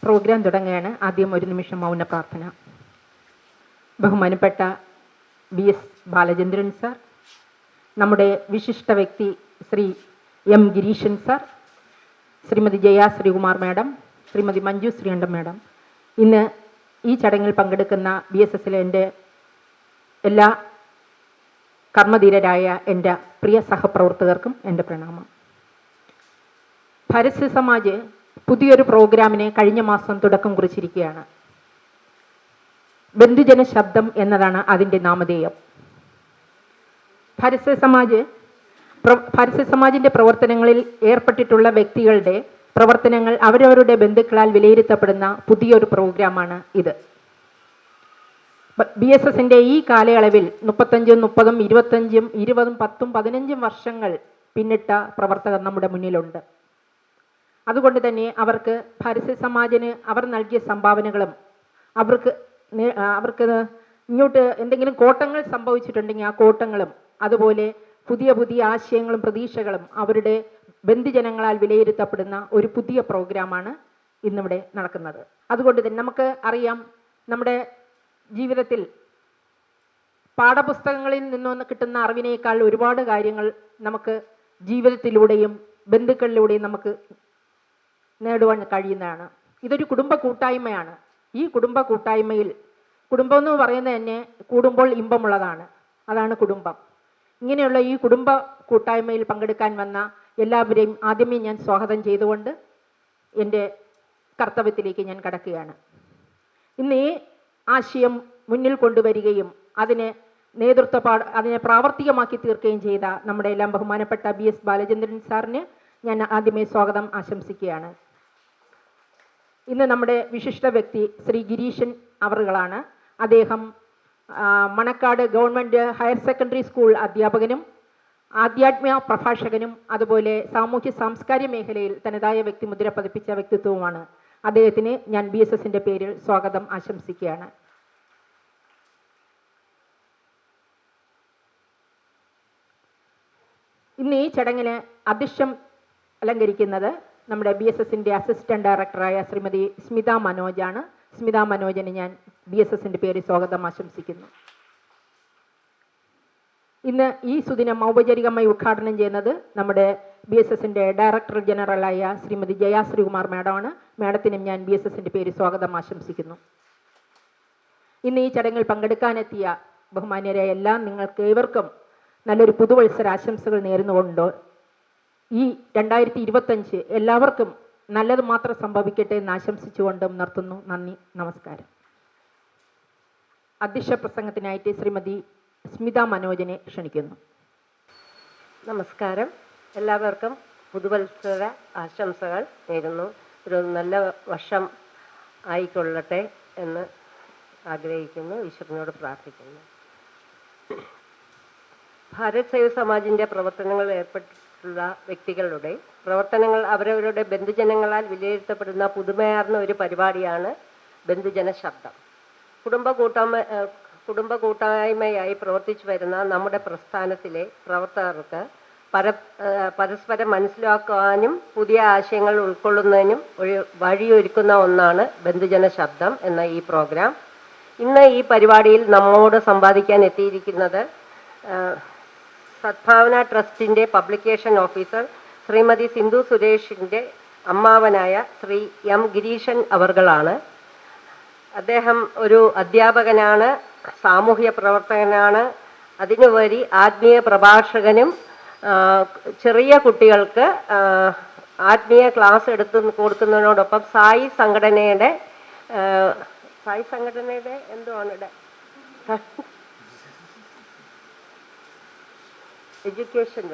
Programme തുടങ്ങുകയാണ്. ആദ്യം ഒരു നിമിഷം മൗന പ്രാർത്ഥന. ബഹുമാനപ്പെട്ട BS ബാലചന്ദ്രൻ സാർ, നമ്മുടെ വിശിഷ്ട വ്യക്തി Shri M Gireeshan sir, Shrimati Jaya Sreekumar madam, Shrimati Manju Sreekantan madam, ഇന്ന് ഈ ചടങ്ങിൽ പങ്കെടുക്കുന്ന BSSലെ എൻ്റെ എല്ലാ കർമ്മധീരരായ എൻ്റെ പ്രിയ സഹപ്രവർത്തകർക്കും എൻ്റെ പ്രണാമം. പരസ്യ സമാജ് പുതിയൊരു പ്രോഗ്രാമിന് കഴിഞ്ഞ മാസം തുടക്കം കുറിച്ചിരിക്കുകയാണ്. ബന്ധുജന ശബ്ദം എന്നതാണ് അതിൻ്റെ നാമധേയം. പരസ്യ സമാജിൻ്റെ പ്രവർത്തനങ്ങളിൽ ഏർപ്പെട്ടിട്ടുള്ള വ്യക്തികളുടെ പ്രവർത്തനങ്ങൾ അവരവരുടെ ബന്ധുക്കളാൽ വിലയിരുത്തപ്പെടുന്ന പുതിയൊരു പ്രോഗ്രാമാണ് ഇത്. BSSൻ്റെ ഈ കാലയളവിൽ 35, 30, 25, 20, 10, 15 വർഷങ്ങൾ പിന്നിട്ട പ്രവർത്തകർ നമ്മുടെ മുന്നിലുണ്ട്. അതുകൊണ്ട് തന്നെ അവർക്ക് പരസ്യ സമാജിന് അവർ നൽകിയ സംഭാവനകളും അവർക്ക് ഇങ്ങോട്ട് എന്തെങ്കിലും കോട്ടങ്ങൾ സംഭവിച്ചിട്ടുണ്ടെങ്കിൽ ആ കോട്ടങ്ങളും അതുപോലെ പുതിയ പുതിയ ആശയങ്ങളും പ്രതീക്ഷകളും അവരുടെ ബന്ധുജനങ്ങളാൽ വിലയിരുത്തപ്പെടുന്ന ഒരു പുതിയ പ്രോഗ്രാമാണ് ഇന്നിവിടെ നടക്കുന്നത്. അതുകൊണ്ട് തന്നെ നമുക്ക് അറിയാം, നമ്മുടെ ജീവിതത്തിൽ പാഠപുസ്തകങ്ങളിൽ നിന്ന് കിട്ടുന്ന അറിവിനേക്കാൾ ഒരുപാട് കാര്യങ്ങൾ നമുക്ക് ജീവിതത്തിലൂടെയും ബന്ധുക്കളിലൂടെയും നമുക്ക് നേടുവാൻ കഴിയുന്നതാണ്. ഇതൊരു കുടുംബ കൂട്ടായ്മയാണ്. ഈ കുടുംബ കൂട്ടായ്മയിൽ, കുടുംബം എന്ന് പറയുന്നത് തന്നെ കൂടുമ്പോൾ ഇമ്പമുള്ളതാണ്, അതാണ് കുടുംബം. ഇങ്ങനെയുള്ള ഈ കുടുംബ കൂട്ടായ്മയിൽ പങ്കെടുക്കാൻ വന്ന എല്ലാവരെയും ആദ്യമേ ഞാൻ സ്വാഗതം ചെയ്തുകൊണ്ട് എൻ്റെ കർത്തവ്യത്തിലേക്ക് ഞാൻ കടക്കുകയാണ്. ഇന്ന് ഈ ആശയം മുന്നിൽ കൊണ്ടുവരികയും അതിനെ പ്രാവർത്തികമാക്കി തീർക്കുകയും ചെയ്ത നമ്മുടെ എല്ലാം ബഹുമാനപ്പെട്ട BS ബാലചന്ദ്രൻ സാറിന് ഞാൻ ആദ്യമേ സ്വാഗതം ആശംസിക്കുകയാണ്. ഇന്ന് നമ്മുടെ വിശിഷ്ട വ്യക്തി ശ്രീ ഗിരീശൻ അവറുകളാണ്. അദ്ദേഹം Manacaud government higher secondary school അധ്യാപകനും ആധ്യാത്മിക പ്രഭാഷകനും അതുപോലെ സാമൂഹ്യ സാംസ്കാരിക മേഖലയിൽ തനതായ വ്യക്തിമുദ്ര പതിപ്പിച്ച വ്യക്തിത്വവുമാണ്. അദ്ദേഹത്തിന് ഞാൻ BSSൻ്റെ പേരിൽ സ്വാഗതം ആശംസിക്കുകയാണ്. ഇന്ന് ഈ ചടങ്ങിന് അധ്യക്ഷം അലങ്കരിക്കുന്നത് നമ്മുടെ BSSൻ്റെ അസിസ്റ്റന്റ് ഡയറക്ടറായ ശ്രീമതി സ്മിത മനോജാണ്. സ്മിത മനോജിന് ഞാൻ BSSൻ്റെ പേരിൽ സ്വാഗതം ആശംസിക്കുന്നു. ഇന്ന് ഈ സുദിനം ഔപചാരികമായി ഉദ്ഘാടനം ചെയ്യുന്നത് നമ്മുടെ BSSൻ്റെ ഡയറക്ടർ ജനറലായ ശ്രീമതി ജയ ശ്രീകുമാർ മാഡമാണ്. മാഡത്തിനും ഞാൻ BSSൻ്റെ പേരിൽ സ്വാഗതം ആശംസിക്കുന്നു. ഇന്ന് ഈ ചടങ്ങിൽ പങ്കെടുക്കാനെത്തിയ ബഹുമാന്യരായ എല്ലാം നിങ്ങൾക്ക് ഏവർക്കും നല്ലൊരു പുതുവത്സര ആശംസകൾ നേർന്നുകൊണ്ട് ഈ 2025 എല്ലാവർക്കും നല്ലത് മാത്രം സംഭവിക്കട്ടെ എന്ന് ആശംസിച്ചുകൊണ്ടും നിർത്തുന്നു. നന്ദി, നമസ്കാരം. അധ്യക്ഷ പ്രസംഗത്തിനായിട്ട് ശ്രീമതി സ്മിത മനോജിനെ ക്ഷണിക്കുന്നു. നമസ്കാരം. എല്ലാവർക്കും പുതുവത്സര ആശംസകൾ നേരുന്നു. ഒരു നല്ല വർഷം ആയിക്കൊള്ളട്ടെ എന്ന് ആഗ്രഹിക്കുന്നു, ഈശ്വരനോട് പ്രാർത്ഥിക്കുന്നു. ഭാരത് സേവ സമാജിൻ്റെ പ്രവർത്തനങ്ങളിൽ ഏർപ്പെട്ടിട്ടുള്ള വ്യക്തികളുടെ പ്രവർത്തനങ്ങൾ അവരവരുടെ ബന്ധുജനങ്ങളാൽ വിലയിരുത്തപ്പെടുന്ന പുതുമയാർന്ന ഒരു പരിപാടിയാണ് ബന്ധുജന ശബ്ദം. കുടുംബ കൂട്ടായ്മയായി പ്രവർത്തിച്ചു വരുന്ന നമ്മുടെ പ്രസ്ഥാനത്തിലെ പ്രവർത്തകർക്ക് പരസ്പരം മനസ്സിലാക്കുവാനും പുതിയ ആശയങ്ങൾ ഉൾക്കൊള്ളുന്നതിനും ഒരു വഴിയൊരുക്കുന്ന ഒന്നാണ് ബന്ധുജന ശബ്ദം എന്ന ഈ പ്രോഗ്രാം. ഇന്ന് ഈ പരിപാടിയിൽ നമ്മോട് സംവാദിക്കാൻ എത്തിയിരിക്കുന്നത് സദ്ഭാവന ട്രസ്റ്റിൻ്റെ പബ്ലിക്കേഷൻ ഓഫീസർ ശ്രീമതി സിന്ധു സുരേഷിൻ്റെ അമ്മാവനായ ശ്രീ M ഗിരീശൻ അവർകളാണ്. അദ്ദേഹം ഒരു അധ്യാപകനാണ്, സാമൂഹ്യ പ്രവർത്തകനാണ്, അതിനുപരി ആത്മീയ പ്രഭാഷകനും ചെറിയ കുട്ടികൾക്ക് ആത്മീയ ക്ലാസ് കൊടുക്കുന്നതിനോടൊപ്പം സായി സംഘടനയുടെ എന്തുവാണ് എഡ്യൂക്കേഷൻ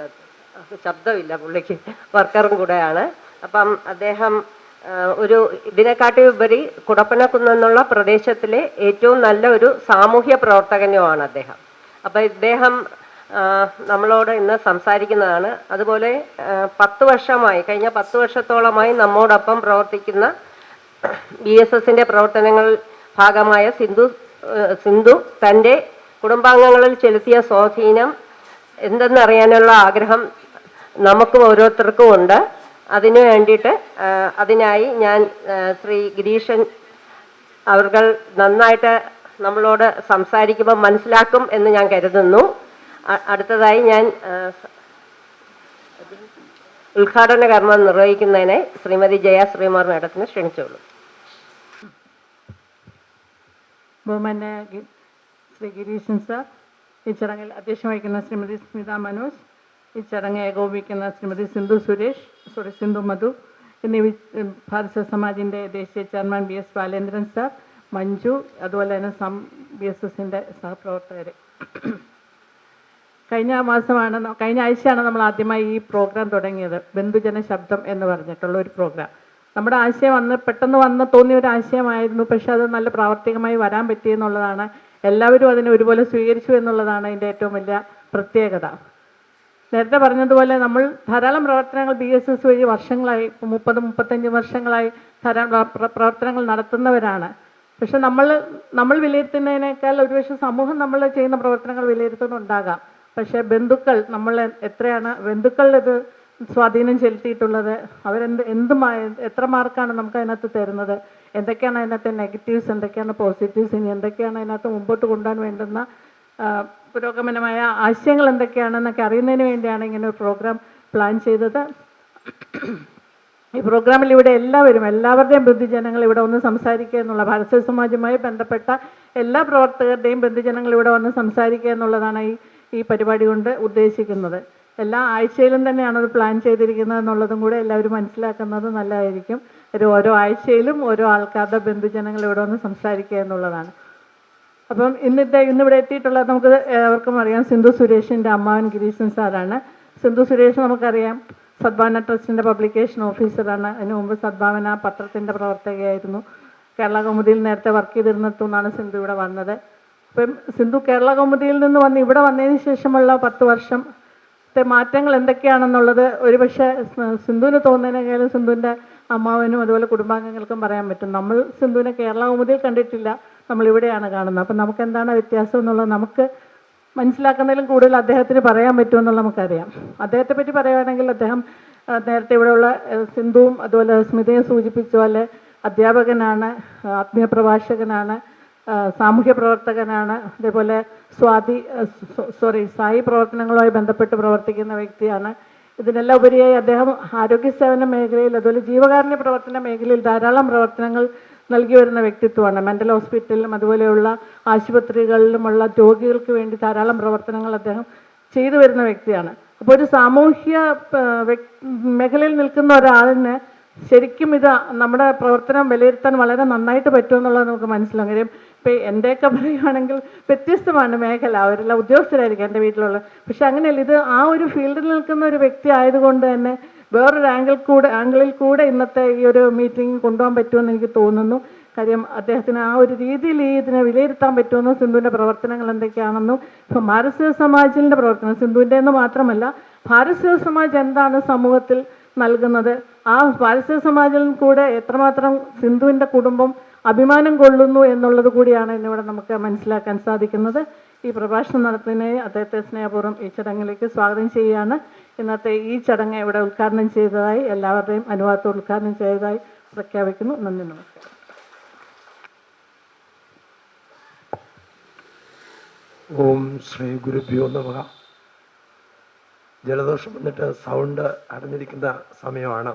ശബ്ദമില്ല പുള്ളിക്ക്, വർക്കറും കൂടെയാണ്. അപ്പം അദ്ദേഹം ഇതിനെക്കാട്ടി ഉപരി കുടപ്പനക്കുന്നെന്നുള്ള പ്രദേശത്തിലെ ഏറ്റവും നല്ല ഒരു സാമൂഹ്യ പ്രവർത്തകനുമാണ് അദ്ദേഹം. അപ്പം ഇദ്ദേഹം നമ്മളോട് ഇന്ന് സംസാരിക്കുന്നതാണ്. അതുപോലെ കഴിഞ്ഞ 10 വർഷത്തോളമായി നമ്മോടൊപ്പം പ്രവർത്തിക്കുന്ന BSSൻ്റെ പ്രവർത്തനങ്ങൾ ഭാഗമായ സിന്ധു തൻ്റെ കുടുംബാംഗങ്ങളിൽ ചെലുത്തിയ സ്വാധീനം എന്തെന്നറിയാനുള്ള ആഗ്രഹം നമുക്കും ഓരോരുത്തർക്കും ഉണ്ട്. അതിനു വേണ്ടിയിട്ട് അതിനായി ഞാൻ ശ്രീ ഗിരീഷൻ അവർ നന്നായിട്ട് നമ്മളോട് സംസാരിക്കുമ്പോൾ മനസ്സിലാക്കും എന്ന് ഞാൻ കരുതുന്നു. അടുത്തതായി ഞാൻ ഉദ്ഘാടന കർമ്മം നിർവഹിക്കുന്നതിനെ ശ്രീമതി ജയ ശ്രീകുമാർ മാഡത്തിനെ ക്ഷണിച്ചോളൂ. ബഹുമാന്യ ശ്രീ ഗിരീഷൻ സാർ, ഈ ചടങ്ങിൽ അധ്യക്ഷം വഹിക്കുന്ന ശ്രീമതി സ്മിത മനോജ്, ഈ ചടങ്ങ് ഏകോപിക്കുന്ന ശ്രീമതി സിന്ധു മധു എന്നീ ഭാരത സമാജിൻ്റെ ദേശീയ chairman BS Balendran sir, Manju, അതുപോലെ തന്നെ BSSൻ്റെ സഹപ്രവർത്തകർ. കഴിഞ്ഞ ആഴ്ചയാണ് നമ്മൾ ആദ്യമായി ഈ പ്രോഗ്രാം തുടങ്ങിയത്. ബന്ധുജന ശബ്ദം എന്ന് പറഞ്ഞിട്ടുള്ള ഒരു പ്രോഗ്രാം. നമ്മുടെ ആശയം പെട്ടെന്ന് തോന്നിയ ഒരു ആശയമായിരുന്നു. പക്ഷെ അത് നല്ല പ്രാവർത്തികമായി വരാൻ പറ്റിയെന്നുള്ളതാണ്. എല്ലാവരും അതിനെ ഒരുപോലെ സ്വീകരിച്ചു എന്നുള്ളതാണ് അതിൻ്റെ ഏറ്റവും വലിയ പ്രത്യേകത. നേരത്തെ പറഞ്ഞതുപോലെ നമ്മൾ ധാരാളം പ്രവർത്തനങ്ങൾ BSS വഴി വർഷങ്ങളായി, 30-35 വർഷങ്ങളായി ധാരാളം പ്രവർത്തനങ്ങൾ നടത്തുന്നവരാണ്. പക്ഷെ നമ്മൾ വിലയിരുത്തുന്നതിനേക്കാൾ ഒരുപക്ഷെ സമൂഹം നമ്മൾ ചെയ്യുന്ന പ്രവർത്തനങ്ങൾ വിലയിരുത്തുന്നുണ്ടാകാം. പക്ഷേ ബന്ധുക്കൾ ബന്ധുക്കൾ ഇത് സ്വാധീനം ചെലുത്തിയിട്ടുള്ളത്. എത്ര മാർക്കാണ് നമുക്ക് അതിനകത്ത് തരുന്നത്, എന്തൊക്കെയാണ് അതിനകത്ത് നെഗറ്റീവ്സ്, എന്തൊക്കെയാണ് പോസിറ്റീവ്സ്, ഇനി എന്തൊക്കെയാണ് അതിനകത്ത് മുമ്പോട്ട് കൊണ്ടുപോകാൻ വേണ്ടുന്ന പുരോഗമനമായ ആശയങ്ങൾ എന്തൊക്കെയാണെന്നൊക്കെ അറിയുന്നതിന് വേണ്ടിയാണ് ഇങ്ങനെ ഒരു പ്രോഗ്രാം പ്ലാൻ ചെയ്തത്. ഈ പ്രോഗ്രാമിൽ ഇവിടെ എല്ലാവരുടെയും ബന്ധുജനങ്ങൾ ഇവിടെ വന്ന് സംസാരിക്കുക എന്നുള്ള, ഭാരത സമാജവുമായി ബന്ധപ്പെട്ട എല്ലാ പ്രവർത്തകരുടെയും ബന്ധുജനങ്ങൾ ഇവിടെ വന്ന് സംസാരിക്കുക എന്നുള്ളതാണ് ഈ പരിപാടി കൊണ്ട് ഉദ്ദേശിക്കുന്നത്. എല്ലാ ആഴ്ചയിലും തന്നെയാണ് അത് പ്ലാൻ ചെയ്തിരിക്കുന്നത് എന്നുള്ളതും കൂടെ എല്ലാവരും മനസ്സിലാക്കുന്നത് നല്ലതായിരിക്കും. ഓരോ ആഴ്ചയിലും ഓരോ ആൾക്കാരുടെ ബന്ധുജനങ്ങൾ ഇവിടെ വന്ന് സംസാരിക്കുക എന്നുള്ളതാണ്. അപ്പം ഇന്നിവിടെ എത്തിയിട്ടുള്ളത് നമുക്ക് ഏവർക്കും അറിയാം, സിന്ധു സുരേഷിൻ്റെ അമ്മാവൻ ഗിരീശൻ സാറാണ്. സിന്ധു സുരേഷ് നമുക്കറിയാം സദ്ഭാവന ട്രസ്റ്റിൻ്റെ പബ്ലിക്കേഷൻ ഓഫീസറാണ്. അതിനു മുമ്പ് സദ്ഭാവന പത്രത്തിൻ്റെ പ്രവർത്തകയായിരുന്നു. കേരള കൗമുദിയിൽ നേരത്തെ വർക്ക് ചെയ്തിരുന്നിടത്തുനിന്നാണ് സിന്ധു ഇവിടെ വന്നത്. അപ്പം സിന്ധു കേരള കൗമുദിയിൽ നിന്ന് ഇവിടെ വന്നതിന് ശേഷമുള്ള 10 വർഷത്തെ മാറ്റങ്ങൾ എന്തൊക്കെയാണെന്നുള്ളത് ഒരുപക്ഷെ സിന്ധുവിന് തോന്നുന്നതിനേക്കാളും സിന്ധുവിൻ്റെ അമ്മാവനും അതുപോലെ കുടുംബാംഗങ്ങൾക്കും പറയാൻ പറ്റും. നമ്മൾ സിന്ധുവിനെ കേരള കൗമുദിയിൽ കണ്ടിട്ടില്ല, നമ്മളിവിടെയാണ് കാണുന്നത്. അപ്പം നമുക്ക് എന്താണ് വ്യത്യാസം എന്നുള്ളത് നമുക്ക് മനസ്സിലാക്കുന്നതിലും കൂടുതൽ അദ്ദേഹത്തിന് പറയാൻ പറ്റുമെന്നുള്ള നമുക്കറിയാം. അദ്ദേഹത്തെ പറ്റി പറയുകയാണെങ്കിൽ അദ്ദേഹം നേരത്തെ ഇവിടെയുള്ള സിന്ധുവും അതുപോലെ സ്മിതയെ സൂചിപ്പിച്ച പോലെ അധ്യാപകനാണ്, ആത്മീയ പ്രഭാഷകനാണ്, സാമൂഹ്യ പ്രവർത്തകനാണ്, അതേപോലെ സായി പ്രവർത്തനങ്ങളുമായി ബന്ധപ്പെട്ട് പ്രവർത്തിക്കുന്ന വ്യക്തിയാണ്. ഇതിനെല്ലാം ഉപരിയായി അദ്ദേഹം ആരോഗ്യ സേവന മേഖലയിൽ അതുപോലെ ജീവകാരുണ്യ പ്രവർത്തന മേഖലയിൽ ധാരാളം പ്രവർത്തനങ്ങൾ നൽകി വരുന്ന വ്യക്തിത്വമാണ്. മെൻ്റൽ ഹോസ്പിറ്റലിലും അതുപോലെയുള്ള ആശുപത്രികളിലുമുള്ള രോഗികൾക്ക് വേണ്ടി ധാരാളം പ്രവർത്തനങ്ങൾ അദ്ദേഹം ചെയ്തു വരുന്ന വ്യക്തിയാണ്. അപ്പോൾ ഒരു സാമൂഹ്യ മേഖലയിൽ നിൽക്കുന്ന ഒരാളിന് ശരിക്കും നമ്മുടെ പ്രവർത്തനം വിലയിരുത്താൻ വളരെ നന്നായിട്ട് പറ്റുമെന്നുള്ളത് നമുക്ക് മനസ്സിലാകും. കാര്യം ഇപ്പം എൻ്റെയൊക്കെ പറയുകയാണെങ്കിൽ വ്യത്യസ്തമാണ് മേഖല, അവരെല്ലാം ഉദ്യോഗസ്ഥരായിരിക്കും എൻ്റെ വീട്ടിലുള്ള. പക്ഷെ അങ്ങനെയല്ല, ആ ഒരു ഫീൽഡിൽ നിൽക്കുന്ന ഒരു വ്യക്തി ആയതുകൊണ്ട് തന്നെ വേറൊരു ആംഗിളിൽ കൂടെ ഇന്നത്തെ ഈ ഒരു മീറ്റിംഗ് കൊണ്ടുപോകാൻ പറ്റുമെന്ന് എനിക്ക് തോന്നുന്നു. കാര്യം അദ്ദേഹത്തിന് ആ ഒരു രീതിയിൽ ഇതിനെ വിലയിരുത്താൻ പറ്റുമെന്നും സിന്ധുവിൻ്റെ പ്രവർത്തനങ്ങൾ എന്തൊക്കെയാണെന്നും ഇപ്പം ഭാരത സമാജിൻ്റെ പ്രവർത്തനം സിന്ധുവിൻ്റെ എന്ന് മാത്രമല്ല ഭാരത സമാജ് എന്താണ് സമൂഹത്തിൽ നൽകുന്നത്, ആ ഭാരത സമാജിൽ കൂടെ എത്രമാത്രം സിന്ധുവിൻ്റെ കുടുംബം അഭിമാനം കൊള്ളുന്നു എന്നുള്ളത് കൂടിയാണ് ഇന്നിവിടെ നമുക്ക് മനസ്സിലാക്കാൻ സാധിക്കുന്നത്. ഈ പ്രഭാഷണം നടത്തുന്നതിനായി അദ്ദേഹത്തെ സ്നേഹപൂർവ്വം ഈ ചടങ്ങിലേക്ക് സ്വാഗതം ചെയ്യുകയാണ്. ഇന്നത്തെ ഈ ചടങ്ങ് ഇവിടെ ഉദ്ഘാടനം ചെയ്തതായി എല്ലാവരുടെയും അനുവാദത്തോടെ ഉദ്ഘാടനം ചെയ്തതായി പ്രഖ്യാപിക്കുന്നു. നന്ദി, നമസ്കാരം. ഓം ശ്രീ ഗുരുഭ്യോ നമഃ. ജലദോഷം വന്നിട്ട് സൗണ്ട് അടഞ്ഞിരിക്കുന്ന സമയമാണ്.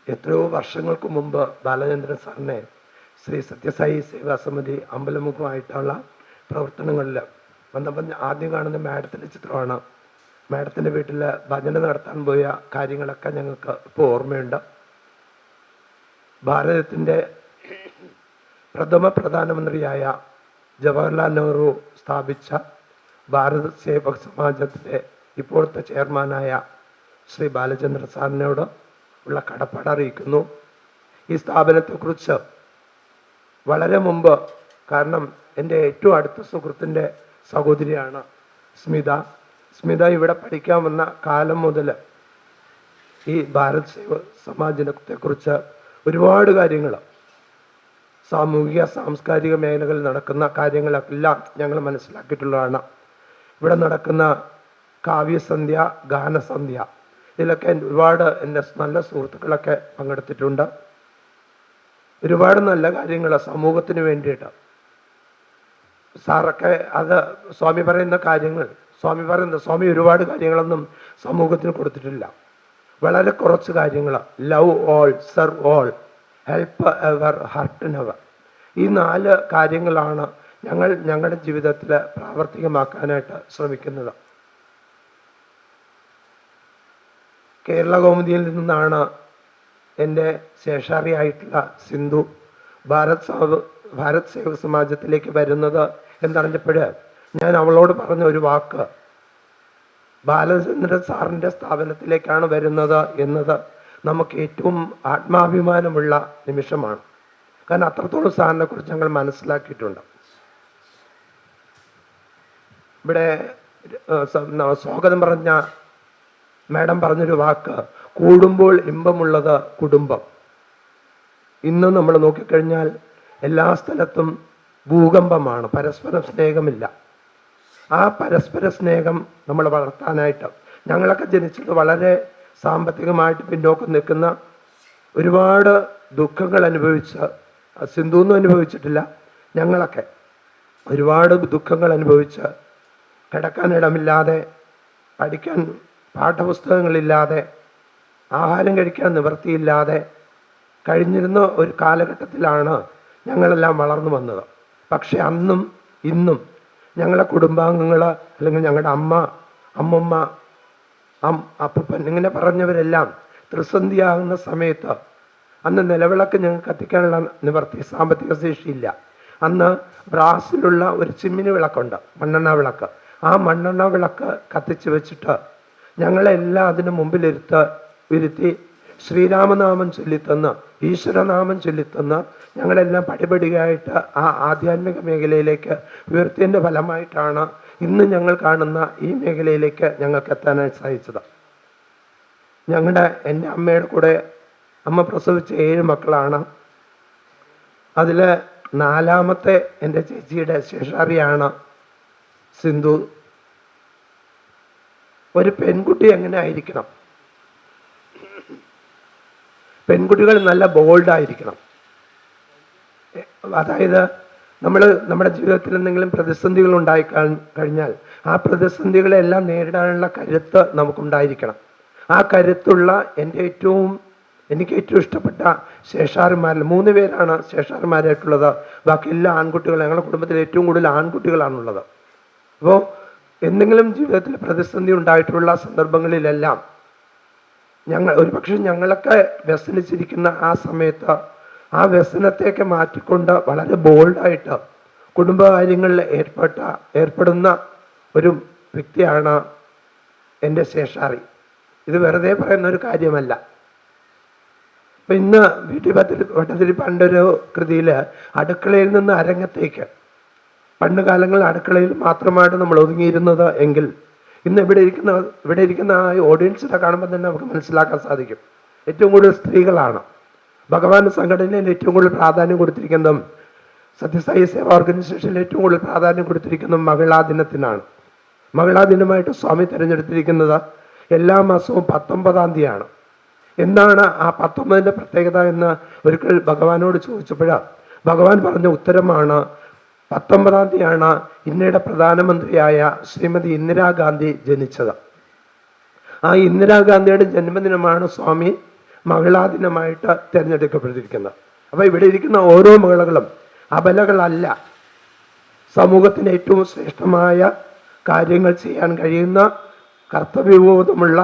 എത്രയോ വർഷങ്ങൾക്ക് മുമ്പ് ബാലചന്ദ്രൻ സാറിനെ ശ്രീ സത്യസായി സേവാ സമിതി അമ്പലമുഖമായിട്ടുള്ള പ്രവർത്തനങ്ങളിൽ വന്നപ്പം ആദ്യം കാണുന്ന മാഡത്തിൻ്റെ ചിത്രമാണ്. മാഡത്തിൻ്റെ വീട്ടിൽ ഭജന നടത്താൻ പോയ കാര്യങ്ങളൊക്കെ ഞങ്ങൾക്ക് ഇപ്പോൾ ഓർമ്മയുണ്ട്. ഭാരതത്തിൻ്റെ പ്രഥമ പ്രധാനമന്ത്രിയായ ജവഹർലാൽ നെഹ്റു സ്ഥാപിച്ച ഭാരത് സേവക് സമാജത്തിൻ്റെ ഇപ്പോഴത്തെ ചെയർമാനായ ശ്രീ ബാലചന്ദ്രൻ സാറിനോട് ഉള്ള കടപ്പാട് അറിയിക്കുന്നു. ഈ സ്ഥാപനത്തെക്കുറിച്ച് വളരെ മുമ്പ്, കാരണം എൻ്റെ ഏറ്റവും അടുത്ത സുഹൃത്തിൻ്റെ സഹോദരിയാണ് സ്മിത ഇവിടെ പഠിക്കാൻ വന്ന കാലം മുതൽ ഈ ഭാരത് സേവക് സമാജത്തെക്കുറിച്ച് ഒരുപാട് കാര്യങ്ങൾ, സാമൂഹിക സാംസ്കാരിക മേഖലകളിൽ നടക്കുന്ന കാര്യങ്ങളെല്ലാം ഞങ്ങൾ മനസ്സിലാക്കിയിട്ടുള്ളതാണ്. ഇവിടെ നടക്കുന്ന കാവ്യസന്ധ്യ, ഗാനസന്ധ്യ, ഇതിലൊക്കെ ഒരുപാട് എൻ്റെ നല്ല സുഹൃത്തുക്കളൊക്കെ പങ്കെടുത്തിട്ടുണ്ട്. ഒരുപാട് നല്ല കാര്യങ്ങൾ സമൂഹത്തിന് വേണ്ടിയിട്ട് സാറൊക്കെ അത് സ്വാമി ഒരുപാട് കാര്യങ്ങളൊന്നും സമൂഹത്തിന് കൊടുത്തിട്ടില്ല. വളരെ കുറച്ച് കാര്യങ്ങൾ: love all, serve all, help ever, hurt never. ഈ 4 കാര്യങ്ങളാണ് ഞങ്ങളുടെ ജീവിതത്തിൽ പ്രാവർത്തികമാക്കാനായിട്ട് ശ്രമിക്കുന്നത്. കേരള കൗമുദിയിൽ നിന്നാണ് എൻ്റെ ശേഷാറിയായിട്ടുള്ള സിന്ധു ഭാരത് സേവക സമാജത്തിലേക്ക് വരുന്നത് എന്നറിഞ്ഞപ്പോൾ ഞാൻ അവളോട് പറഞ്ഞ ഒരു വാക്ക്, ബാലചന്ദ്രൻ സാറിൻ്റെ സ്ഥാപനത്തിലേക്കാണ് വരുന്നത് എന്നത് നമുക്ക് ഏറ്റവും ആത്മാഭിമാനമുള്ള നിമിഷമാണ്. കാരണം അത്രത്തോളം സാറിനെ കുറിച്ച് ഞങ്ങൾ മനസ്സിലാക്കിയിട്ടുണ്ട്. ഇവിടെ സ്വാഗതം പറഞ്ഞ മാഡം പറഞ്ഞൊരു വാക്ക്, കൂടുമ്പോൾ ഇമ്പമുള്ളത് കുടുംബം. ഇന്ന് നമ്മൾ നോക്കിക്കഴിഞ്ഞാൽ എല്ലാ സ്ഥലത്തും ഭൂകമ്പമാണ്, പരസ്പര സ്നേഹമില്ല. ആ പരസ്പര സ്നേഹം നമ്മൾ വളർത്താനായിട്ട്, ഞങ്ങളൊക്കെ ജനിച്ചത് വളരെ സാമ്പത്തികമായിട്ട് പിന്നോക്കം നിൽക്കുന്ന, ഒരുപാട് ദുഃഖങ്ങൾ അനുഭവിച്ച, സിന്ധുവൊന്നും അനുഭവിച്ചിട്ടില്ല, ഞങ്ങളൊക്കെ ഒരുപാട് ദുഃഖങ്ങൾ അനുഭവിച്ച് കിടക്കാനിടമില്ലാതെ, പഠിക്കാൻ പാഠപുസ്തകങ്ങളില്ലാതെ, ആഹാരം കഴിക്കാൻ നിവൃത്തിയില്ലാതെ കഴിഞ്ഞിരുന്ന ഒരു കാലഘട്ടത്തിലാണ് ഞങ്ങളെല്ലാം വളർന്നു വന്നത്. പക്ഷെ അന്നും ഇന്നും ഞങ്ങളുടെ കുടുംബാംഗങ്ങൾ, അല്ലെങ്കിൽ ഞങ്ങളുടെ അമ്മ, അമ്മമ്മ, അപ്പൂപ്പൻ, ഇങ്ങനെ പറഞ്ഞവരെല്ലാം ത്രിസന്ധിയാകുന്ന സമയത്ത്, അന്ന് നിലവിളക്ക് ഞങ്ങൾക്ക് കത്തിക്കാനുള്ള നിവർത്തി, സാമ്പത്തിക ശേഷിയില്ല. അന്ന് ബ്രാസിലുള്ള ഒരു ചിമ്മിനി വിളക്കുണ്ട്, മണ്ണെണ്ണ വിളക്ക്. ആ മണ്ണെണ്ണ വിളക്ക് കത്തിച്ച് വെച്ചിട്ട് ഞങ്ങളെല്ലാം അതിന് ഇരുത്തി ശ്രീരാമനാമം ചൊല്ലിത്തന്ന്, ഈശ്വരനാമം ചൊല്ലിത്തന്ന് ഞങ്ങളെല്ലാം പടിപടിയായിട്ട് ആ ആധ്യാത്മിക മേഖലയിലേക്ക് ഉയർത്തിയതിൻ്റെ ഫലമായിട്ടാണ് ഇന്ന് ഞങ്ങൾ കാണുന്ന ഈ മേഖലയിലേക്ക് ഞങ്ങൾക്ക് എത്താനായിട്ട് സാധിച്ചത്. എൻ്റെ അമ്മയുടെ കൂടെ അമ്മ പ്രസവിച്ച 7 മക്കളാണ്. അതിൽ 4ാമത്തെ എൻ്റെ ചേച്ചിയുടെ ശേഷാറിയാണ് സിന്ധു. ഒരു പെൺകുട്ടി എങ്ങനെ ആയിരിക്കണം? പെൺകുട്ടികൾ നല്ല ബോൾഡായിരിക്കണം. അതായത് നമ്മുടെ ജീവിതത്തിൽ എന്തെങ്കിലും പ്രതിസന്ധികൾ കഴിഞ്ഞാൽ ആ പ്രതിസന്ധികളെല്ലാം നേരിടാനുള്ള കരുത്ത് നമുക്കുണ്ടായിരിക്കണം. ആ കരുത്തുള്ള എനിക്ക് ഏറ്റവും ഇഷ്ടപ്പെട്ട ശേഷാറിമാരിൽ 3 പേരാണ് ശേഷാറിമാരായിട്ടുള്ളത്. ബാക്കി എല്ലാ ആൺകുട്ടികളും, ഞങ്ങളുടെ കുടുംബത്തിൽ ഏറ്റവും കൂടുതൽ ആൺകുട്ടികളാണുള്ളത്. അപ്പോൾ എന്തെങ്കിലും ജീവിതത്തിൽ പ്രതിസന്ധി ഉണ്ടായിട്ടുള്ള സന്ദർഭങ്ങളിലെല്ലാം ഒരുപക്ഷെ ഞങ്ങളൊക്കെ വ്യസനിച്ചിരിക്കുന്ന ആ സമയത്ത് ആ വ്യസനത്തെയൊക്കെ മാറ്റിക്കൊണ്ട് വളരെ ബോൾഡായിട്ട് കുടുംബകാര്യങ്ങളിൽ ഏർപ്പെടുന്ന ഒരു വ്യക്തിയാണ് എൻ്റെ ശേഷാറി. ഇത് വെറുതെ പറയുന്ന ഒരു കാര്യമല്ല. അപ്പം ഇന്ന് വീട്ടിൽ പണ്ടൊരു കൃതിയിൽ അടുക്കളയിൽ നിന്ന് അരങ്ങത്തേക്ക്, പണ്ട് കാലങ്ങളിൽ അടുക്കളയിൽ മാത്രമായിട്ട് നമ്മൾ ഒതുങ്ങിയിരുന്നത് എങ്കിൽ ഇന്ന് ഇവിടെ ഇരിക്കുന്ന ആ ഓഡിയൻസിനെ കാണുമ്പോൾ തന്നെ നമുക്ക് മനസ്സിലാക്കാൻ സാധിക്കും, ഏറ്റവും കൂടുതൽ സ്ത്രീകളാണ്. ഭഗവാന്റെ സംഘടനയിൽ ഏറ്റവും കൂടുതൽ പ്രാധാന്യം കൊടുത്തിരിക്കുന്നതും സത്യസായി സേവാ ഓർഗനൈസേഷനിൽ ഏറ്റവും കൂടുതൽ പ്രാധാന്യം കൊടുത്തിരിക്കുന്നതും മഹിളാ ദിനത്തിനാണ്. മഹിളാ ദിനമായിട്ട് സ്വാമി തിരഞ്ഞെടുത്തിരിക്കുന്നത് എല്ലാ മാസവും 19-ാം തീയതിയാണ്. എന്താണ് ആ 19ന്റെ പ്രത്യേകത എന്ന് ഒരിക്കൽ ഭഗവാനോട് ചോദിച്ചപ്പോഴാണ് ഭഗവാൻ പറഞ്ഞ ഉത്തരമാണ്, 19-ാം തീയതിയാണ് ഇന്ത്യയുടെ പ്രധാനമന്ത്രിയായ ശ്രീമതി ഇന്ദിരാഗാന്ധി ജനിച്ചത്. ആ ഇന്ദിരാഗാന്ധിയുടെ ജന്മദിനമാണ് സ്വാമി മഹിളാ ദിനമായിട്ട് തിരഞ്ഞെടുക്കപ്പെട്ടിരിക്കുന്നത്. അപ്പോൾ ഇവിടെ ഇരിക്കുന്ന ഓരോ മഹിളകളും അബലകളല്ല, സമൂഹത്തിന് ഏറ്റവും ശ്രേഷ്ഠമായ കാര്യങ്ങൾ ചെയ്യാൻ കഴിയുന്ന കർത്തവ്യബോധമുള്ള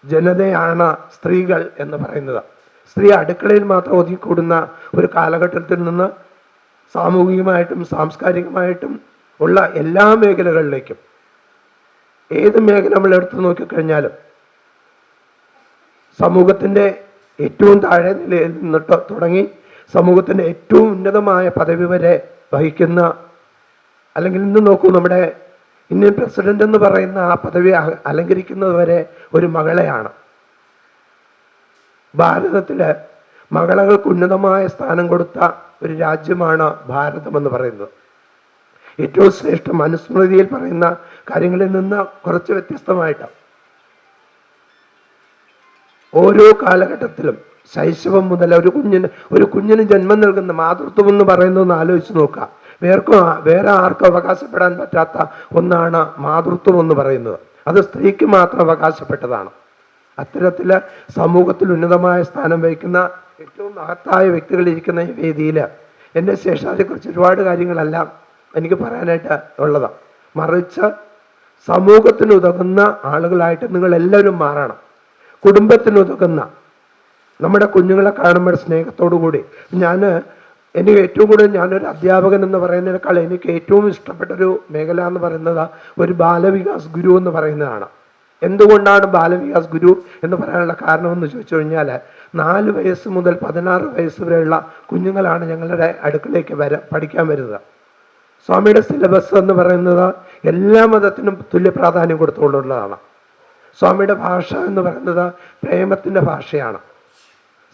ജനതയാണ് സ്ത്രീകൾ എന്ന് പറയുന്നത്. സ്ത്രീ അടുക്കളയിൽ മാത്രം ഒതുങ്ങിക്കൂടുന്ന ഒരു കാലഘട്ടത്തിൽ നിന്ന് സാമൂഹികമായിട്ടും സാംസ്കാരികമായിട്ടും ഉള്ള എല്ലാ മേഖലകളിലേക്കും, ഏത് മേഖല നമ്മൾ എടുത്തു നോക്കിക്കഴിഞ്ഞാലും സമൂഹത്തിൻ്റെ ഏറ്റവും താഴെ നിലയിൽ നിന്നിട്ട് തുടങ്ങി സമൂഹത്തിൻ്റെ ഏറ്റവും ഉന്നതമായ പദവി വരെ വഹിക്കുന്ന, അല്ലെങ്കിൽ ഇന്ന് നോക്കൂ, നമ്മുടെ ഇന്ത്യൻ പ്രസിഡന്റ് എന്ന് പറയുന്ന ആ പദവി അലങ്കരിക്കുന്നത് വരെ ഒരു മകളെയാണ്. ഭാരതത്തിൽ മകളകൾക്ക് ഉന്നതമായ സ്ഥാനം കൊടുത്ത ഒരു രാജ്യമാണ് ഭാരതം എന്ന് പറയുന്നത്. ഏറ്റവും ശ്രേഷ്ഠ മനുസ്മൃതിയിൽ പറയുന്ന കാര്യങ്ങളിൽ നിന്ന് കുറച്ച് വ്യത്യസ്തമായിട്ട് ഓരോ കാലഘട്ടത്തിലും ശൈശവം മുതൽ ഒരു കുഞ്ഞിന് ജന്മം നൽകുന്ന മാതൃത്വം എന്ന് പറയുന്നതെന്ന് ആലോചിച്ച് നോക്കുക. വേറെ ആർക്കും അവകാശപ്പെടാൻ പറ്റാത്ത ഒന്നാണ് മാതൃത്വം എന്ന് പറയുന്നത്. അത് സ്ത്രീക്ക് മാത്രം അവകാശപ്പെട്ടതാണ്. അത്തരത്തില് സമൂഹത്തിൽ ഉന്നതമായ സ്ഥാനം വഹിക്കുന്ന ഏറ്റവും മഹത്തായ വ്യക്തികൾ ഇരിക്കുന്ന ഈ വേദിയിൽ എൻ്റെ ശേഷാദിയെക്കുറിച്ച് ഒരുപാട് കാര്യങ്ങളെല്ലാം എനിക്ക് പറയാനായിട്ട് ഉള്ളതാണ്. മറിച്ച് സമൂഹത്തിന് ഉതകുന്ന ആളുകളായിട്ട് നിങ്ങൾ എല്ലാവരും മാറണം. കുടുംബത്തിന് ഉതകുന്ന, നമ്മുടെ കുഞ്ഞുങ്ങളെ കാണുമ്പോൾ സ്നേഹത്തോടു കൂടി എനിക്ക് ഏറ്റവും കൂടുതൽ ഞാനൊരു അധ്യാപകൻ എന്ന് പറയുന്നതിനേക്കാൾ എനിക്ക് ഏറ്റവും ഇഷ്ടപ്പെട്ടൊരു മേഖല എന്ന് പറയുന്നത് ഒരു ബാലവികാസ് ഗുരു എന്ന് പറയുന്നതാണ്. എന്തുകൊണ്ടാണ് ബാലവികാസ് ഗുരു എന്ന് പറയാനുള്ള കാരണമെന്ന് ചോദിച്ചു കഴിഞ്ഞാൽ 4 വയസ്സ് മുതൽ 16 വയസ്സ് വരെയുള്ള കുഞ്ഞുങ്ങളാണ് ഞങ്ങളുടെ അടുക്കളയ്ക്ക് പഠിക്കാൻ വരുന്നത്. സ്വാമിയുടെ സിലബസ് എന്ന് പറയുന്നത് എല്ലാ മതത്തിനും തുല്യ പ്രാധാന്യം കൊടുത്തുകൊണ്ടുള്ളതാണ്. സ്വാമിയുടെ ഭാഷ എന്ന് പറയുന്നത് പ്രേമത്തിൻ്റെ ഭാഷയാണ്,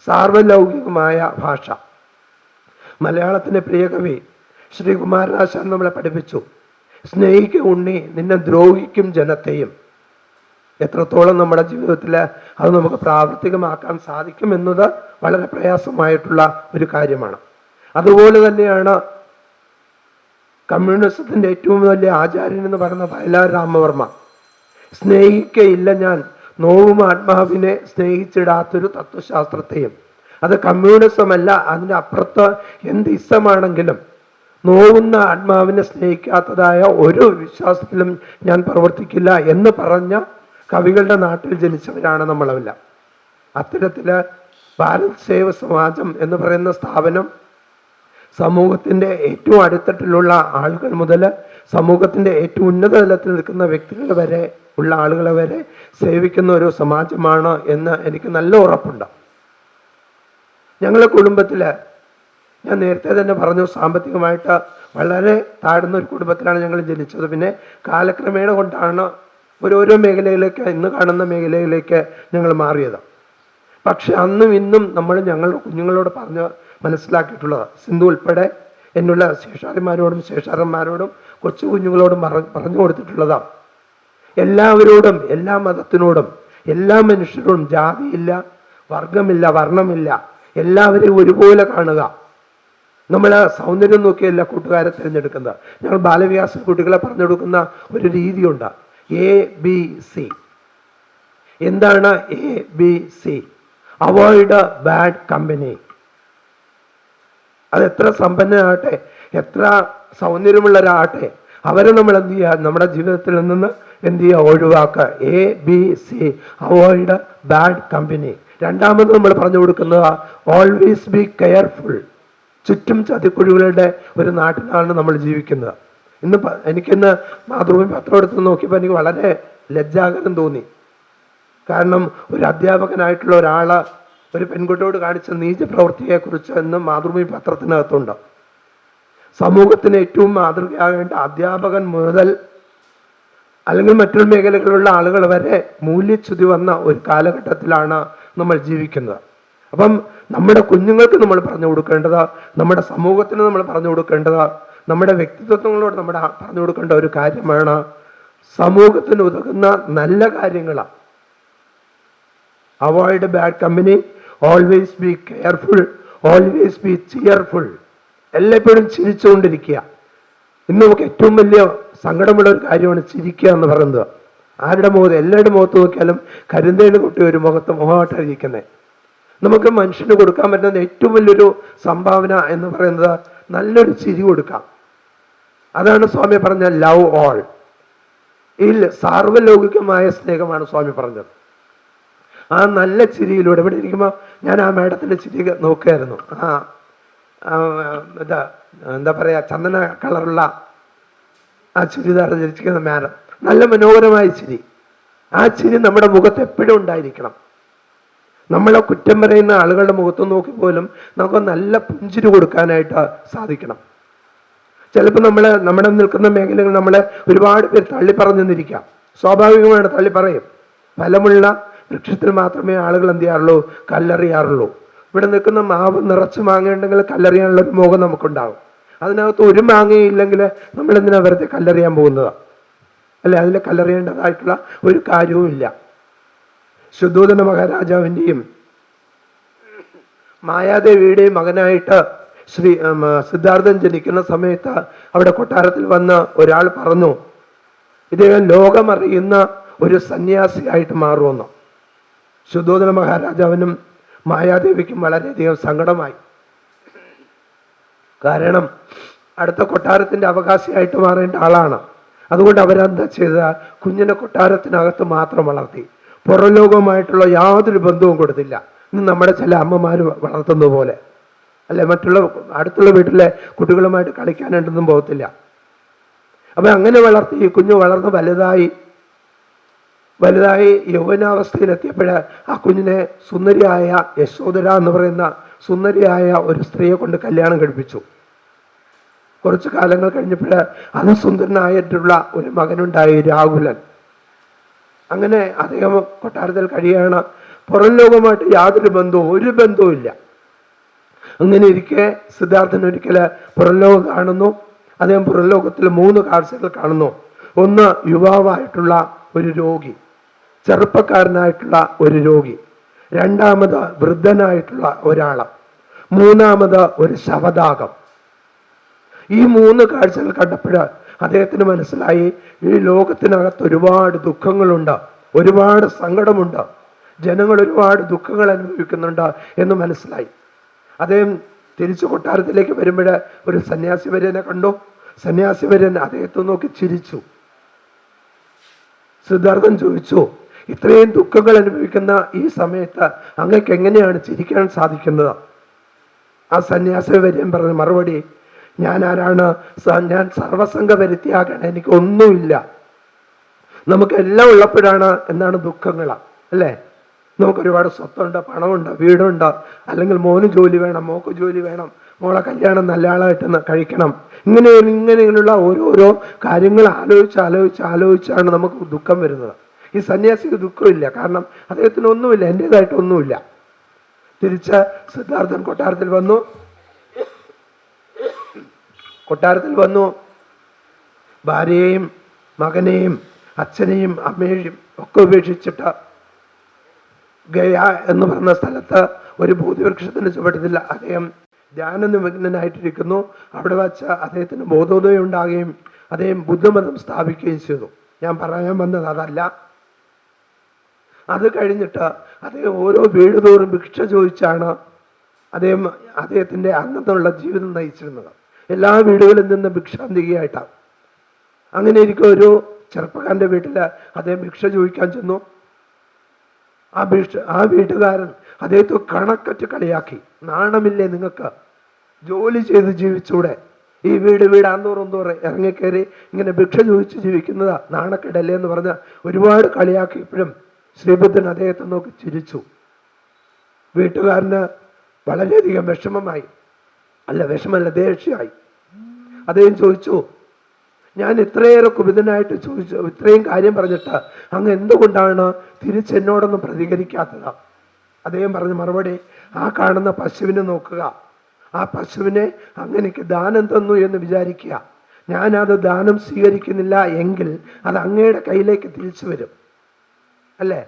സാർവലൗകികമായ ഭാഷ. മലയാളത്തിൻ്റെ പ്രിയ കവി ശ്രീ കുമാരനാശാൻ നമ്മളെ പഠിപ്പിച്ചു, സ്നേഹിക്കും ഉണ്ണി നിന്നെ ദ്രോഹിക്കും ജനത്തെയും. എത്രത്തോളം നമ്മുടെ ജീവിതത്തിൽ അത് നമുക്ക് പ്രാവർത്തികമാക്കാൻ സാധിക്കും എന്നത് വളരെ പ്രയാസമായിട്ടുള്ള ഒരു കാര്യമാണ്. അതുപോലെ തന്നെയാണ് കമ്മ്യൂണിസത്തിൻ്റെ ഏറ്റവും വലിയ ആചാര്യൻ എന്ന് പറയുന്ന വയലാർ രാമവർമ്മ. സ്നേഹിക്കയില്ല ഞാൻ നോവും ആത്മാവിനെ സ്നേഹിച്ചിടാത്തൊരു തത്വശാസ്ത്രത്തെയും. അത് കമ്മ്യൂണിസമല്ല, അതിൻ്റെ അപ്പുറത്ത് എന്ത് ഇസമാണെങ്കിലും നോവുന്ന ആത്മാവിനെ സ്നേഹിക്കാത്തതായ ഒരു വിശ്വാസത്തിലും ഞാൻ പ്രവർത്തിക്കില്ല എന്ന് പറഞ്ഞ കവികളുടെ നാട്ടിൽ ജനിച്ചവരാണ് നമ്മളെല്ലാം. അത്തരത്തില് ഭാരത് സേവ സമാജം എന്ന് പറയുന്ന സ്ഥാപനം സമൂഹത്തിൻ്റെ ഏറ്റവും അടിത്തട്ടിലുള്ള ആളുകൾ മുതൽ സമൂഹത്തിൻ്റെ ഏറ്റവും ഉന്നത തലത്തിൽ നിൽക്കുന്ന വ്യക്തികൾ വരെ ഉള്ള ആളുകളെ വരെ സേവിക്കുന്ന ഒരു സമാജമാണ് എന്ന് എനിക്ക് നല്ല ഉറപ്പുണ്ട്. ഞങ്ങളുടെ കുടുംബത്തിൽ ഞാൻ നേരത്തെ തന്നെ പറഞ്ഞു, സാമ്പത്തികമായിട്ട് വളരെ താഴ്ന്ന ഒരു കുടുംബത്തിലാണ് ഞങ്ങൾ ജനിച്ചത്. പിന്നെ കാലക്രമേണ കൊണ്ടാണ് ഓരോരോ മേഖലയിലേക്ക്, ഇന്ന് കാണുന്ന മേഖലയിലേക്ക് ഞങ്ങൾ മാറിയത്. പക്ഷെ അന്നും ഇന്നും നമ്മൾ ഞങ്ങളുടെ കുഞ്ഞുങ്ങളോട് പറഞ്ഞ് മനസ്സിലാക്കിയിട്ടുള്ളത്, സിന്ധു ഉൾപ്പെടെ എന്നുള്ള ശേഷാരിമാരോടും ശേഷാരന്മാരോടും കൊച്ചു കുഞ്ഞുങ്ങളോടും പറഞ്ഞു കൊടുത്തിട്ടുള്ളതാണ്, എല്ലാവരോടും, എല്ലാ മതത്തിനോടും, എല്ലാ മനുഷ്യരോടും ജാതിയില്ല, വർഗമില്ല, വർണ്ണമില്ല, എല്ലാവരെയും ഒരുപോലെ കാണുക. നമ്മൾ സൗന്ദര്യം നോക്കിയല്ല കൂട്ടുകാരെ തിരഞ്ഞെടുക്കുന്നത്. ഞങ്ങൾ ബാലവികാസ കുട്ടികളെ പറഞ്ഞു കൊടുക്കുന്ന ഒരു രീതിയുണ്ട്, ABC. എന്താണ് ABC? Avoid bad company. അത് എത്ര സമ്പന്നനാകട്ടെ, എത്ര സൗന്ദര്യമുള്ള ഒരാകട്ടെ, അവരെ നമ്മൾ എന്ത് ചെയ്യുക, നമ്മുടെ ജീവിതത്തിൽ നിന്ന് എന്ത് ചെയ്യുക, ഒഴിവാക്കുക. ABC, avoid bad company. രണ്ടാമത് നമ്മൾ പറഞ്ഞു കൊടുക്കുന്നത് ഓൾവേസ് ബി കെയർഫുൾ. ചുറ്റും ചതിക്കുഴികളുടെ ഒരു നാട്ടിലാണ് നമ്മൾ ജീവിക്കുന്നത്. എനിക്കിന്ന് മാതൃഭൂമി പത്രം എടുത്ത് നോക്കിയപ്പോൾ എനിക്ക് വളരെ ലജ്ജാകരം തോന്നി. കാരണം ഒരു അധ്യാപകനായിട്ടുള്ള ഒരാൾ ഒരു പെൺകുട്ടിയോട് കാണിച്ച നീച പ്രവൃത്തിയെക്കുറിച്ച് ഇന്ന് മാതൃഭൂമി പത്രത്തിനകത്തുണ്ട്. സമൂഹത്തിന് ഏറ്റവും മാതൃകയാകേണ്ട അധ്യാപകൻ മുതൽ അല്ലെങ്കിൽ മറ്റൊരു മേഖലകളിലുള്ള ആളുകൾ വരെ മൂല്യച്യുതി വന്ന ഒരു കാലഘട്ടത്തിലാണ് നമ്മൾ ജീവിക്കുന്നത്. അപ്പം നമ്മുടെ കുഞ്ഞുങ്ങൾക്ക് നമ്മൾ പറഞ്ഞു കൊടുക്കേണ്ടത്, നമ്മുടെ സമൂഹത്തിന് നമ്മൾ പറഞ്ഞു കൊടുക്കേണ്ടത്, നമ്മുടെ വ്യക്തിത്വങ്ങളോട് നമ്മൾ പറഞ്ഞു കൊടുക്കേണ്ട ഒരു കാര്യമാണ് സമൂഹത്തിന് ഉതകുന്ന നല്ല കാര്യങ്ങളാണ്. Avoid bad company, always be careful, always be cheerful. എല്ലായ്പ്പോഴും ചിരിച്ചുകൊണ്ടിരിക്കുക. ഇന്ന് നമുക്ക് ഏറ്റവും വലിയ സങ്കടമുള്ള ഒരു കാര്യമാണ് ചിരിക്കുക എന്ന് പറയുന്നത്. ആരുടെ മുഖത്ത്, എല്ലാവരുടെ മുഖത്ത് നോക്കിയാലും കരിന്തേന് കുട്ടി ഒരു മുഖമായിട്ടിരിക്കുന്നത്. നമുക്ക് മനുഷ്യന് കൊടുക്കാൻ പറ്റുന്ന ഏറ്റവും വലിയൊരു സംഭാവന എന്ന് പറയുന്നത് നല്ലൊരു ചിരി കൊടുക്കാം. അതാണ് സ്വാമി പറഞ്ഞ ലവ് ഓൾ. ഈ സാർവലൗകികമായ സ്നേഹമാണ് സ്വാമി പറഞ്ഞത്. ആ നല്ല ചിരിയിലൂടെ ഇവിടെ ഇരിക്കുമ്പോൾ ഞാൻ ആ മേഡത്തിൻ്റെ ചിരി നോക്കുകയായിരുന്നു. എന്താ പറയുക, ചന്ദന കളറുള്ള ആ ചുരിദാർ ധരിച്ചിരിക്കുന്ന മാഡം, നല്ല മനോഹരമായ ചിരി. ആ ചിരി നമ്മുടെ മുഖത്ത് എപ്പോഴും ഉണ്ടായിരിക്കണം. നമ്മളെ കുറ്റം പറയുന്ന ആളുകളുടെ മുഖത്ത് നോക്കി പോലും നമുക്ക് നല്ല പുഞ്ചിരി കൊടുക്കാനായിട്ട് സാധിക്കണം. ചിലപ്പോൾ നമ്മുടെ നിൽക്കുന്ന മേഖലകൾ നമ്മളെ ഒരുപാട് പേര് തള്ളിപ്പറഞ്ഞെന്നിരിക്കാം. സ്വാഭാവികമാണ്, തള്ളിപ്പറയും. ഫലമുള്ള വൃക്ഷത്തിൽ മാത്രമേ ആളുകൾ എന്ത് ചെയ്യാറുള്ളൂ, കല്ലെറിയാറുള്ളൂ. ഇവിടെ നിൽക്കുന്ന മാവ് നിറച്ച് മാങ്ങയുണ്ടെങ്കിൽ കല്ലെറിയാനുള്ള ഒരു മോഹം നമുക്കുണ്ടാകും. അതിനകത്ത് ഒരു മാങ്ങയില്ലെങ്കിൽ നമ്മൾ എന്തിനാ വെറുതെ കല്ലെറിയാൻ പോകുന്നത്? അല്ലെ, അതിൽ കല്ലെറിയേണ്ടതായിട്ടുള്ള ഒരു കാര്യവുമില്ല. ശുദ്ധോദന മഹാരാജാവിൻ്റെയും മായാദേവിയുടെയും മകനായിട്ട് സിദ്ധാർത്ഥൻ ജനിക്കുന്ന സമയത്ത് അവിടെ കൊട്ടാരത്തിൽ വന്ന് ഒരാൾ പറഞ്ഞു, ഇദ്ദേഹം ലോകമറിയുന്ന ഒരു സന്യാസിയായിട്ട് മാറുമെന്ന്. ശുദ്ധോദന മഹാരാജാവിനും മായാദേവിക്കും വളരെയധികം സങ്കടമായി. കാരണം അടുത്ത കൊട്ടാരത്തിന്റെ അവകാശിയായിട്ട് മാറേണ്ട ആളാണ്. അതുകൊണ്ട് അവരെന്താ ചെയ്ത, കുഞ്ഞിനെ കൊട്ടാരത്തിനകത്ത് മാത്രം വളർത്തി, പുറംലോകവുമായിട്ടുള്ള യാതൊരു ബന്ധവും കൊടുത്തില്ല. ഇന്ന് നമ്മുടെ ചില അമ്മമാർ വളർത്തുന്ന പോലെ, അല്ലെ, മറ്റുള്ള അടുത്തുള്ള വീട്ടിലെ കുട്ടികളുമായിട്ട് കളിക്കാനായിട്ടൊന്നും പോകത്തില്ല. അപ്പം അങ്ങനെ വളർത്തി ഈ കുഞ്ഞ് വളർന്ന് വലുതായി യൗവനാവസ്ഥയിലെത്തിയപ്പോൾ ആ കുഞ്ഞിനെ സുന്ദരിയായ യശോദര എന്ന് പറയുന്ന സുന്ദരിയായ ഒരു സ്ത്രീയെ കൊണ്ട് കല്യാണം കഴിപ്പിച്ചു. കുറച്ചു കാലങ്ങൾ കഴിഞ്ഞപ്പോൾ അതിസുന്ദരനായിട്ടുള്ള ഒരു മകനുണ്ടായി, രാഹുലൻ. അങ്ങനെ അദ്ദേഹം കൊട്ടാരത്തിൽ കഴിയാണ്. പുറം ലോകമായിട്ട് യാതൊരു ഒരു ബന്ധവും ഇല്ല. അങ്ങനെ ഇരിക്കെ സിദ്ധാർത്ഥൻ ഒരിക്കൽ പുറംലോകം കാണുന്നു. അദ്ദേഹം പുറംലോകത്തിൽ 3 കാഴ്ചകൾ കാണുന്നു. ഒന്ന്, യുവാവായിട്ടുള്ള ഒരു രോഗി, ചെറുപ്പക്കാരനായിട്ടുള്ള ഒരു രോഗി. രണ്ടാമത് വൃദ്ധനായിട്ടുള്ള ഒരാൾ. മൂന്നാമത് ഒരു ശവദാഹം. ഈ 3 കാഴ്ചകൾ കണ്ടപ്പോൾ അദ്ദേഹത്തിന് മനസ്സിലായി, ഈ ലോകത്തിനകത്ത് ഒരുപാട് ദുഃഖങ്ങളുണ്ട്, ഒരുപാട് സങ്കടമുണ്ട്, ജനങ്ങൾ ഒരുപാട് ദുഃഖങ്ങൾ അനുഭവിക്കുന്നുണ്ട് എന്ന് മനസ്സിലായി. അദ്ദേഹം തിരിച്ചു കൊട്ടാരത്തിലേക്ക് വരുമ്പോൾ ഒരു സന്യാസിവര്യനെ കണ്ടു. സന്യാസിവര്യൻ അദ്ദേഹത്തെ നോക്കി ചിരിച്ചു. സിദ്ധാർത്ഥൻ ചോദിച്ചു, ഇത്രയും ദുഃഖങ്ങൾ അനുഭവിക്കുന്ന ഈ സമയത്ത് അങ്ങക്ക് എങ്ങനെയാണ് ചിരിക്കാൻ സാധിക്കുന്നത്? ആ സന്യാസിവര്യൻ പറഞ്ഞ മറുപടി, ഞാൻ ആരാണ്? ഞാൻ സർവസംഘ പരിത്യാഗാണ്, എനിക്ക് ഒന്നുമില്ല. നമുക്കെല്ലാം ഉള്ളപ്പോഴാണ് എന്താണ് ദുഃഖങ്ങൾ, അല്ലേ? നമുക്കൊരുപാട് സ്വത്തുണ്ട്, പണമുണ്ട്, വീടുണ്ട്, അല്ലെങ്കിൽ മോന് ജോലി വേണം, മോക്ക് ജോലി വേണം, മോളെ കല്യാണം നല്ല ആളായിട്ട് കഴിക്കണം. ഇങ്ങനെയുള്ള ഓരോരോ കാര്യങ്ങൾ ആലോചിച്ചാണ് നമുക്ക് ദുഃഖം വരുന്നത്. ഈ സന്യാസിക്ക് ദുഃഖമില്ല, കാരണം അദ്ദേഹത്തിന് ഒന്നുമില്ല, എൻ്റേതായിട്ടൊന്നുമില്ല. തിരിച്ച് സിദ്ധാർത്ഥൻ കൊട്ടാരത്തിൽ വന്നു. ഭാര്യയെയും മകനെയും അച്ഛനെയും അമ്മയെയും ഒക്കെ ഉപേക്ഷിച്ചിട്ട് ഗയ എന്ന് പറഞ്ഞ സ്ഥലത്ത് ഒരു ബോധിവൃക്ഷത്തിന് ചുവട്ടത്തിൽ അദ്ദേഹം ധ്യാനനിമഗ്നനായിട്ടിരിക്കുന്നു. അവിടെ വച്ച് അദ്ദേഹത്തിന് ബോധോദയം ഉണ്ടാകുകയും അദ്ദേഹം ബുദ്ധമതം സ്ഥാപിക്കുകയും ചെയ്തു. ഞാൻ പറയാൻ വന്നത് അതല്ല. അത് കഴിഞ്ഞിട്ട് അദ്ദേഹം ഓരോ വീട് തോറും ഭിക്ഷ ചോദിച്ചാണ് അദ്ദേഹത്തിൻ്റെ അന്നത്തുള്ള ജീവിതം നയിച്ചിരുന്നത്. എല്ലാ വീടുകളിൽ നിന്ന് ഭിക്ഷാന്തികയായിട്ടാണ്. അങ്ങനെ ഇരിക്കും ഒരു ചെറുപ്പക്കാരൻ്റെ വീട്ടിൽ അദ്ദേഹം ഭിക്ഷ ചോദിക്കാൻ ചെന്നു. ആ വീട്ടുകാരൻ അദ്ദേഹത്തെ കണക്കറ്റ് കളിയാക്കി. നാണമില്ലേ നിങ്ങൾക്ക്? ജോലി ചെയ്ത് ജീവിച്ചൂടെ? ഈ വീട് അന്തോറും ഇറങ്ങിക്കയറി ഇങ്ങനെ ഭിക്ഷ ചോദിച്ച് ജീവിക്കുന്നതാ നാണക്കേടല്ലേ എന്ന് പറഞ്ഞ് ഒരുപാട് കളിയാക്കിയപ്പോഴും ശ്രീബുദ്ധൻ അദ്ദേഹത്തെ നോക്കി ചിരിച്ചു. വീട്ടുകാരന് വളരെയധികം വിഷമല്ല, ദേഷ്യമായി. അദ്ദേഹം ചോദിച്ചു, ഞാൻ ഇത്രയേറെ കുപിതനായിട്ട് ചോദിച്ചു, ഇത്രയും കാര്യം പറഞ്ഞിട്ട് അങ്ങ് എന്തുകൊണ്ടാണ് തിരിച്ചെന്നോടൊന്നും പ്രതികരിക്കാത്തത്? അദ്ദേഹം പറഞ്ഞ മറുപടി, ആ കാണുന്ന പശുവിനെ നോക്കുക. ആ പശുവിനെ അങ്ങനെക്ക് ദാനം തന്നു എന്ന് വിചാരിക്കുക. ഞാനത് ദാനം സ്വീകരിക്കുന്നില്ല എങ്കിൽ അത് അങ്ങയുടെ കയ്യിലേക്ക് തിരിച്ചു വരും, അല്ലേ?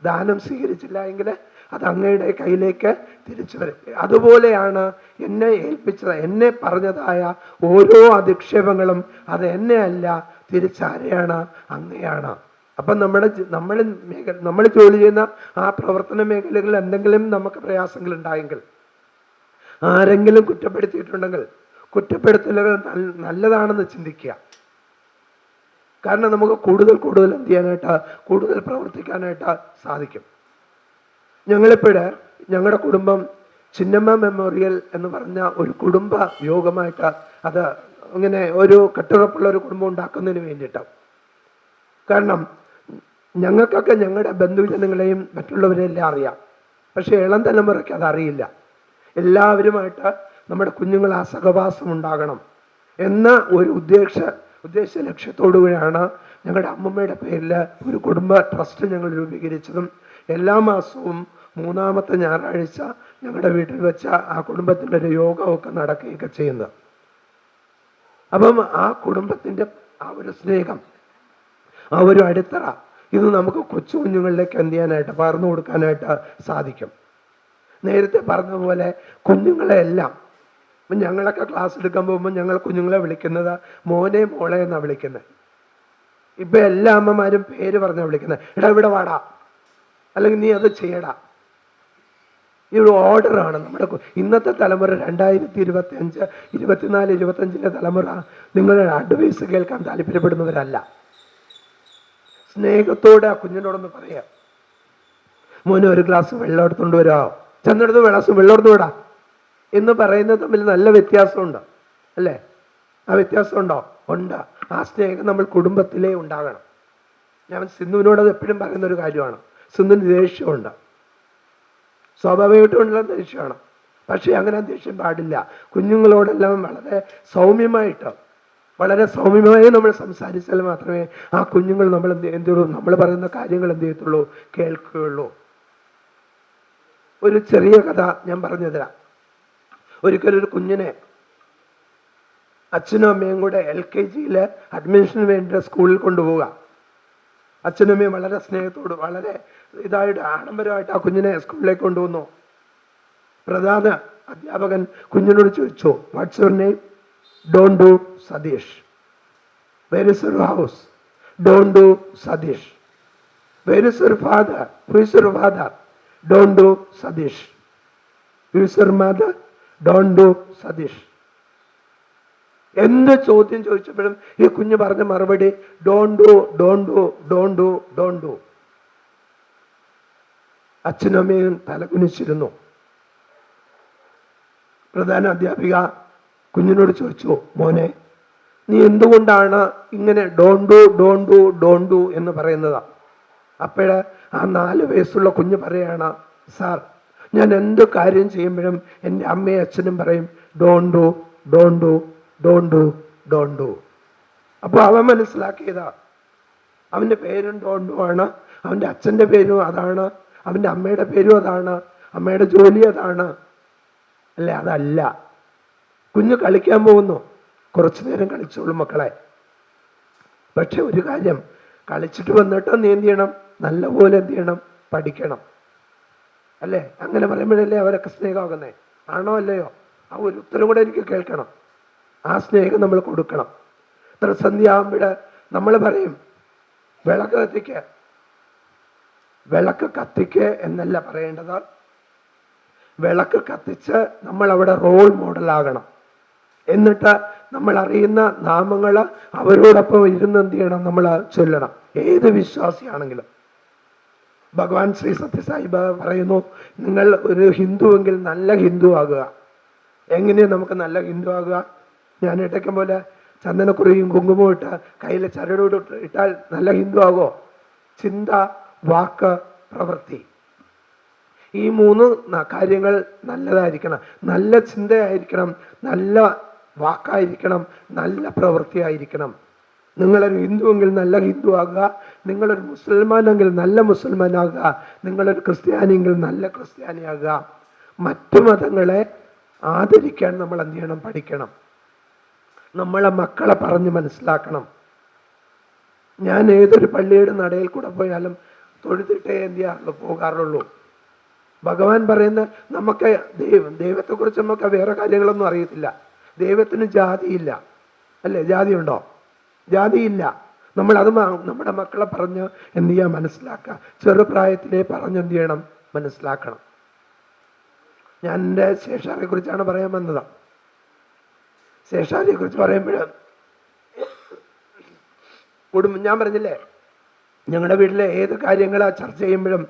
ദാനം സ്വീകരിച്ചില്ല എങ്കിൽ അത് അങ്ങയുടെ കയ്യിലേക്ക് തിരിച്ചു വരും. അതുപോലെയാണ് എന്നെ ഏൽപ്പിച്ചത്, എന്നെ പറഞ്ഞതായ ഓരോ അധിക്ഷേപങ്ങളും അത് എന്നെ അല്ല, തിരിച്ചാരെയാണ്? അങ്ങയാണ്. അപ്പം നമ്മൾ ജോലി ചെയ്യുന്ന ആ പ്രവർത്തന മേഖലകളിൽ എന്തെങ്കിലും നമുക്ക് പ്രയാസങ്ങൾ ഉണ്ടായെങ്കിൽ, ആരെങ്കിലും കുറ്റപ്പെടുത്തിയിട്ടുണ്ടെങ്കിൽ കുറ്റപ്പെടുത്തലുകൾ നല്ലതാണെന്ന് ചിന്തിക്കുക. കാരണം നമുക്ക് കൂടുതൽ എന്ത് ചെയ്യാനായിട്ട്, കൂടുതൽ പ്രവർത്തിക്കാനായിട്ട് സാധിക്കും. ഞങ്ങളുടെ കുടുംബം ചിന്നമ്മ മെമ്മോറിയൽ എന്ന് പറഞ്ഞ ഒരു കുടുംബ യോഗമായിട്ട് അത് ഇങ്ങനെ ഒരു കെട്ടുറപ്പുള്ള ഒരു കുടുംബം ഉണ്ടാക്കുന്നതിന് വേണ്ടിയിട്ടാണ്. കാരണം ഞങ്ങൾക്കൊക്കെ ഞങ്ങളുടെ ബന്ധുജനങ്ങളെയും മറ്റുള്ളവരെല്ലാം അറിയാം, പക്ഷെ ഇളം തലമുറയ്ക്ക് അതറിയില്ല. എല്ലാവരുമായിട്ട് നമ്മുടെ കുഞ്ഞുങ്ങൾ ആ സഹവാസം ഉണ്ടാകണം എന്ന ഒരു ഉദ്ദേശ ലക്ഷ്യത്തോടുകൂടിയാണ് ഞങ്ങളുടെ അമ്മമ്മയുടെ പേരിൽ ഒരു കുടുംബ ട്രസ്റ്റ് ഞങ്ങൾ രൂപീകരിച്ചതും എല്ലാ മാസവും 3-ാമത്തെ ഞായറാഴ്ച ഞങ്ങളുടെ വീട്ടിൽ വെച്ച ആ കുടുംബത്തിൻ്റെ ഒരു യോഗമൊക്കെ നടക്കുകയൊക്കെ ചെയ്യുന്നത്. അപ്പം ആ കുടുംബത്തിൻ്റെ ആ ഒരു സ്നേഹം, ആ ഒരു അടിത്തറ ഇത് നമുക്ക് കൊച്ചു കുഞ്ഞുങ്ങളിലേക്ക് എന്ത് ചെയ്യാനായിട്ട് പകർന്നു കൊടുക്കാനായിട്ട് സാധിക്കും. നേരത്തെ പറഞ്ഞതുപോലെ കുഞ്ഞുങ്ങളെ എല്ലാം ഇപ്പം ഞങ്ങളൊക്കെ ക്ലാസ് എടുക്കാൻ പോകുമ്പോൾ ഞങ്ങൾ കുഞ്ഞുങ്ങളെ വിളിക്കുന്നത് മോനെ മോളെ എന്നാണ് വിളിക്കുന്നത്. ഇപ്പം എല്ലാ അമ്മമാരും പേര് പറഞ്ഞാണ് വിളിക്കുന്നത്. എടാ ഇവിടെ വാടാ, അല്ലെങ്കിൽ നീ അത് ചെയ്യടാ. ഈ ഒരു ഓർഡറാണ് നമ്മുടെ ഇന്നത്തെ തലമുറ. 2025, 24, 25 തലമുറ നിങ്ങളുടെ അഡ്വൈസ് കേൾക്കാൻ താല്പര്യപ്പെടുന്നവരല്ല. സ്നേഹത്തോടെ ആ കുഞ്ഞിനോടൊന്ന് പറയാം, മോനെ ഒരു ഗ്ലാസ് വെള്ളം എടുത്തുകൊണ്ട് വരുമോ, ചെന്നെടുത്ത് വെള്ളം എടുത്ത് വിടാം എന്ന് പറയുന്നത് തമ്മിൽ നല്ല വ്യത്യാസമുണ്ട് അല്ലേ? ആ വ്യത്യാസമുണ്ടോ? ഉണ്ട്. ആ സ്നേഹം നമ്മൾ കുടുംബത്തിലേ ഉണ്ടാകണം. ഞാൻ സിന്ധുവിനോട് അത് എപ്പോഴും പറയുന്ന ഒരു കാര്യമാണ്. സിന്ധുവിന് ദേഷ്യമുണ്ട്, സ്വാഭാവികമായിട്ടുള്ള ദേഷ്യമാണ്. പക്ഷേ അങ്ങനെ ദേഷ്യം പാടില്ല. കുഞ്ഞുങ്ങളോടെല്ലാം വളരെ സൗമ്യമായി നമ്മൾ സംസാരിച്ചാൽ മാത്രമേ ആ കുഞ്ഞുങ്ങൾ നമ്മൾ എന്തുള്ളൂ, നമ്മൾ പറയുന്ന കാര്യങ്ങൾ എന്ത് ചെയ്യത്തുള്ളൂ, കേൾക്കുകയുള്ളൂ. ഒരു ചെറിയ കഥ ഞാൻ പറഞ്ഞു തരാം. ഒരിക്കലൊരു കുഞ്ഞിനെ അച്ഛനും അമ്മയും കൂടെ LKG അഡ്മിഷന് വേണ്ടി സ്കൂളിൽ കൊണ്ടുപോവുക. അച്ഛനും അമ്മയും വളരെ സ്നേഹത്തോട് വളരെ ഇതായിട്ട് ആഡംബരമായിട്ട് ആ കുഞ്ഞിനെ സ്കൂളിലേക്ക് കൊണ്ടുവന്നു. പ്രധാന അധ്യാപകൻ കുഞ്ഞിനോട് ചോദിച്ചു, what's your name? Don't do Satheesh. Where is your house? Don't do Satheesh. Where is your father? Who is your father? Don't do Satheesh. Who is your mother? Don't do Satheesh. എന്ത് ചോദ്യം ചോദിച്ചപ്പോഴും ഈ കുഞ്ഞ് പറഞ്ഞ മറുപടി don't do, don't do, don't do, don't do. അച്ഛനും അമ്മയും തലകുനിച്ചിരുന്നു. പ്രധാന അധ്യാപിക കുഞ്ഞിനോട് ചോദിച്ചു, മോനെ നീ എന്തുകൊണ്ടാണ് ഇങ്ങനെ don't do, don't do, don't do എന്ന് പറയുന്നത്? അപ്പോഴ് ആ 4 വയസ്സുള്ള കുഞ്ഞ് പറയാണ്, സാർ ഞാൻ എന്ത് കാര്യം ചെയ്യുമ്പോഴും എൻ്റെ അമ്മയും അച്ഛനും പറയും don't do, don't do, don't do, don't do. അപ്പോൾ അവൻ മനസ്സിലാക്കിയതാ, അവൻ്റെ പേരും ഡോണ്ട് ഡു ആണ്, അവൻ്റെ അച്ഛൻ്റെ പേരും അതാണ്, അവൻ്റെ അമ്മയുടെ പേരും അതാണ്, അമ്മയുടെ ജോലി അതാണ് അല്ലേ? അതല്ല. കുഞ്ഞ് കളിക്കാൻ പോകുന്നു, കുറച്ചു നേരം കളിച്ചോളൂ മക്കളെ. പക്ഷെ ഒരു കാര്യം, കളിച്ചിട്ട് വന്നിട്ട് നീ എന്ത് ചെയ്യണം, നല്ലപോലെ എന്ത് ചെയ്യണം, പഠിക്കണം അല്ലേ? അങ്ങനെ പറയുമ്പോഴല്ലേ അവരൊക്കെ സ്നേഹമാകുന്നേ? ആണോ അല്ലയോ? ആ ഒരു ഉത്തരം കൂടെ എനിക്ക് കേൾക്കണം. ആ സ്നേഹം നമ്മൾ കൊടുക്കണം. പ്രതിസന്ധി ആകുമ്പോൾ നമ്മൾ പറയും വിളക്ക് കത്തിക്ക് എന്നല്ല പറയേണ്ടത്. വിളക്ക് കത്തിച്ച് നമ്മൾ അവിടെ റോൾ മോഡലാകണം. എന്നിട്ട് നമ്മൾ അറിയുന്ന നാമങ്ങൾ അവരോടൊപ്പം ഇരുന്ന് എന്ത് ചെയ്യണം, നമ്മൾ ചൊല്ലണം. ഏത് വിശ്വാസിയാണെങ്കിലും. ഭഗവാൻ ശ്രീ സത്യസായി പറയുന്നു, നിങ്ങൾ ഒരു ഹിന്ദുവെങ്കിൽ നല്ല ഹിന്ദു ആകുക. എങ്ങനെയാണ് നമുക്ക് നല്ല ഹിന്ദു ആകുക? ഞാൻ ഇടയ്ക്കും പോലെ ചന്ദനക്കുറിയും കുങ്കുമവും ഇട്ട് കയ്യിൽ ചരടോട് ഇട്ടാൽ നല്ല ഹിന്ദു ആകുമോ? ചിന്ത, വാക്ക്, പ്രവൃത്തി, ഈ 3 കാര്യങ്ങൾ നല്ലതായിരിക്കണം. നല്ല ചിന്തയായിരിക്കണം, നല്ല വാക്കായിരിക്കണം, നല്ല പ്രവൃത്തിയായിരിക്കണം. നിങ്ങളൊരു ഹിന്ദുവെങ്കിൽ നല്ല ഹിന്ദു ആകുക, നിങ്ങളൊരു മുസൽമാനെങ്കിൽ നല്ല മുസൽമാനാകുക, നിങ്ങളൊരു ക്രിസ്ത്യാനിയെങ്കിൽ നല്ല ക്രിസ്ത്യാനിയാകുക. മറ്റു മതങ്ങളെ ആദരിക്കാൻ നമ്മൾ എന്ത് ചെയ്യണം, പഠിക്കണം. നമ്മളെ മക്കളെ പറഞ്ഞ് മനസ്സിലാക്കണം. ഞാൻ ഏതൊരു പള്ളിയുടെ നടയിൽ കൂടെ പോയാലും തൊഴുതിട്ടേ എന്ത് ചെയ്യാറുള്ളൂ, പോകാറുള്ളൂ. ഭഗവാൻ പറയുന്ന നമുക്ക് ദൈവത്തെക്കുറിച്ച് നമുക്ക് വേറെ കാര്യങ്ങളൊന്നും അറിയത്തില്ല. ദൈവത്തിന് ജാതിയില്ല അല്ലേ? ജാതിയുണ്ടോ? ജാതിയില്ല. നമ്മളത് നമ്മുടെ മക്കളെ പറഞ്ഞ് എന്ത് ചെയ്യാൻ മനസ്സിലാക്കുക. ചെറുപ്രായത്തിലെ പറഞ്ഞ് എന്ത് ചെയ്യണം, മനസ്സിലാക്കണം. ഞാൻ എൻ്റെ ശേഷാരെ കുറിച്ചാണ് പറയാൻ വന്നത്. ശേഷാരിയെ കുറിച്ച് പറയുമ്പോഴും ഞാൻ പറഞ്ഞില്ലേ, ഞങ്ങളുടെ വീട്ടിലെ ഏത് കാര്യങ്ങൾ ചർച്ച ചെയ്യുമ്പോഴും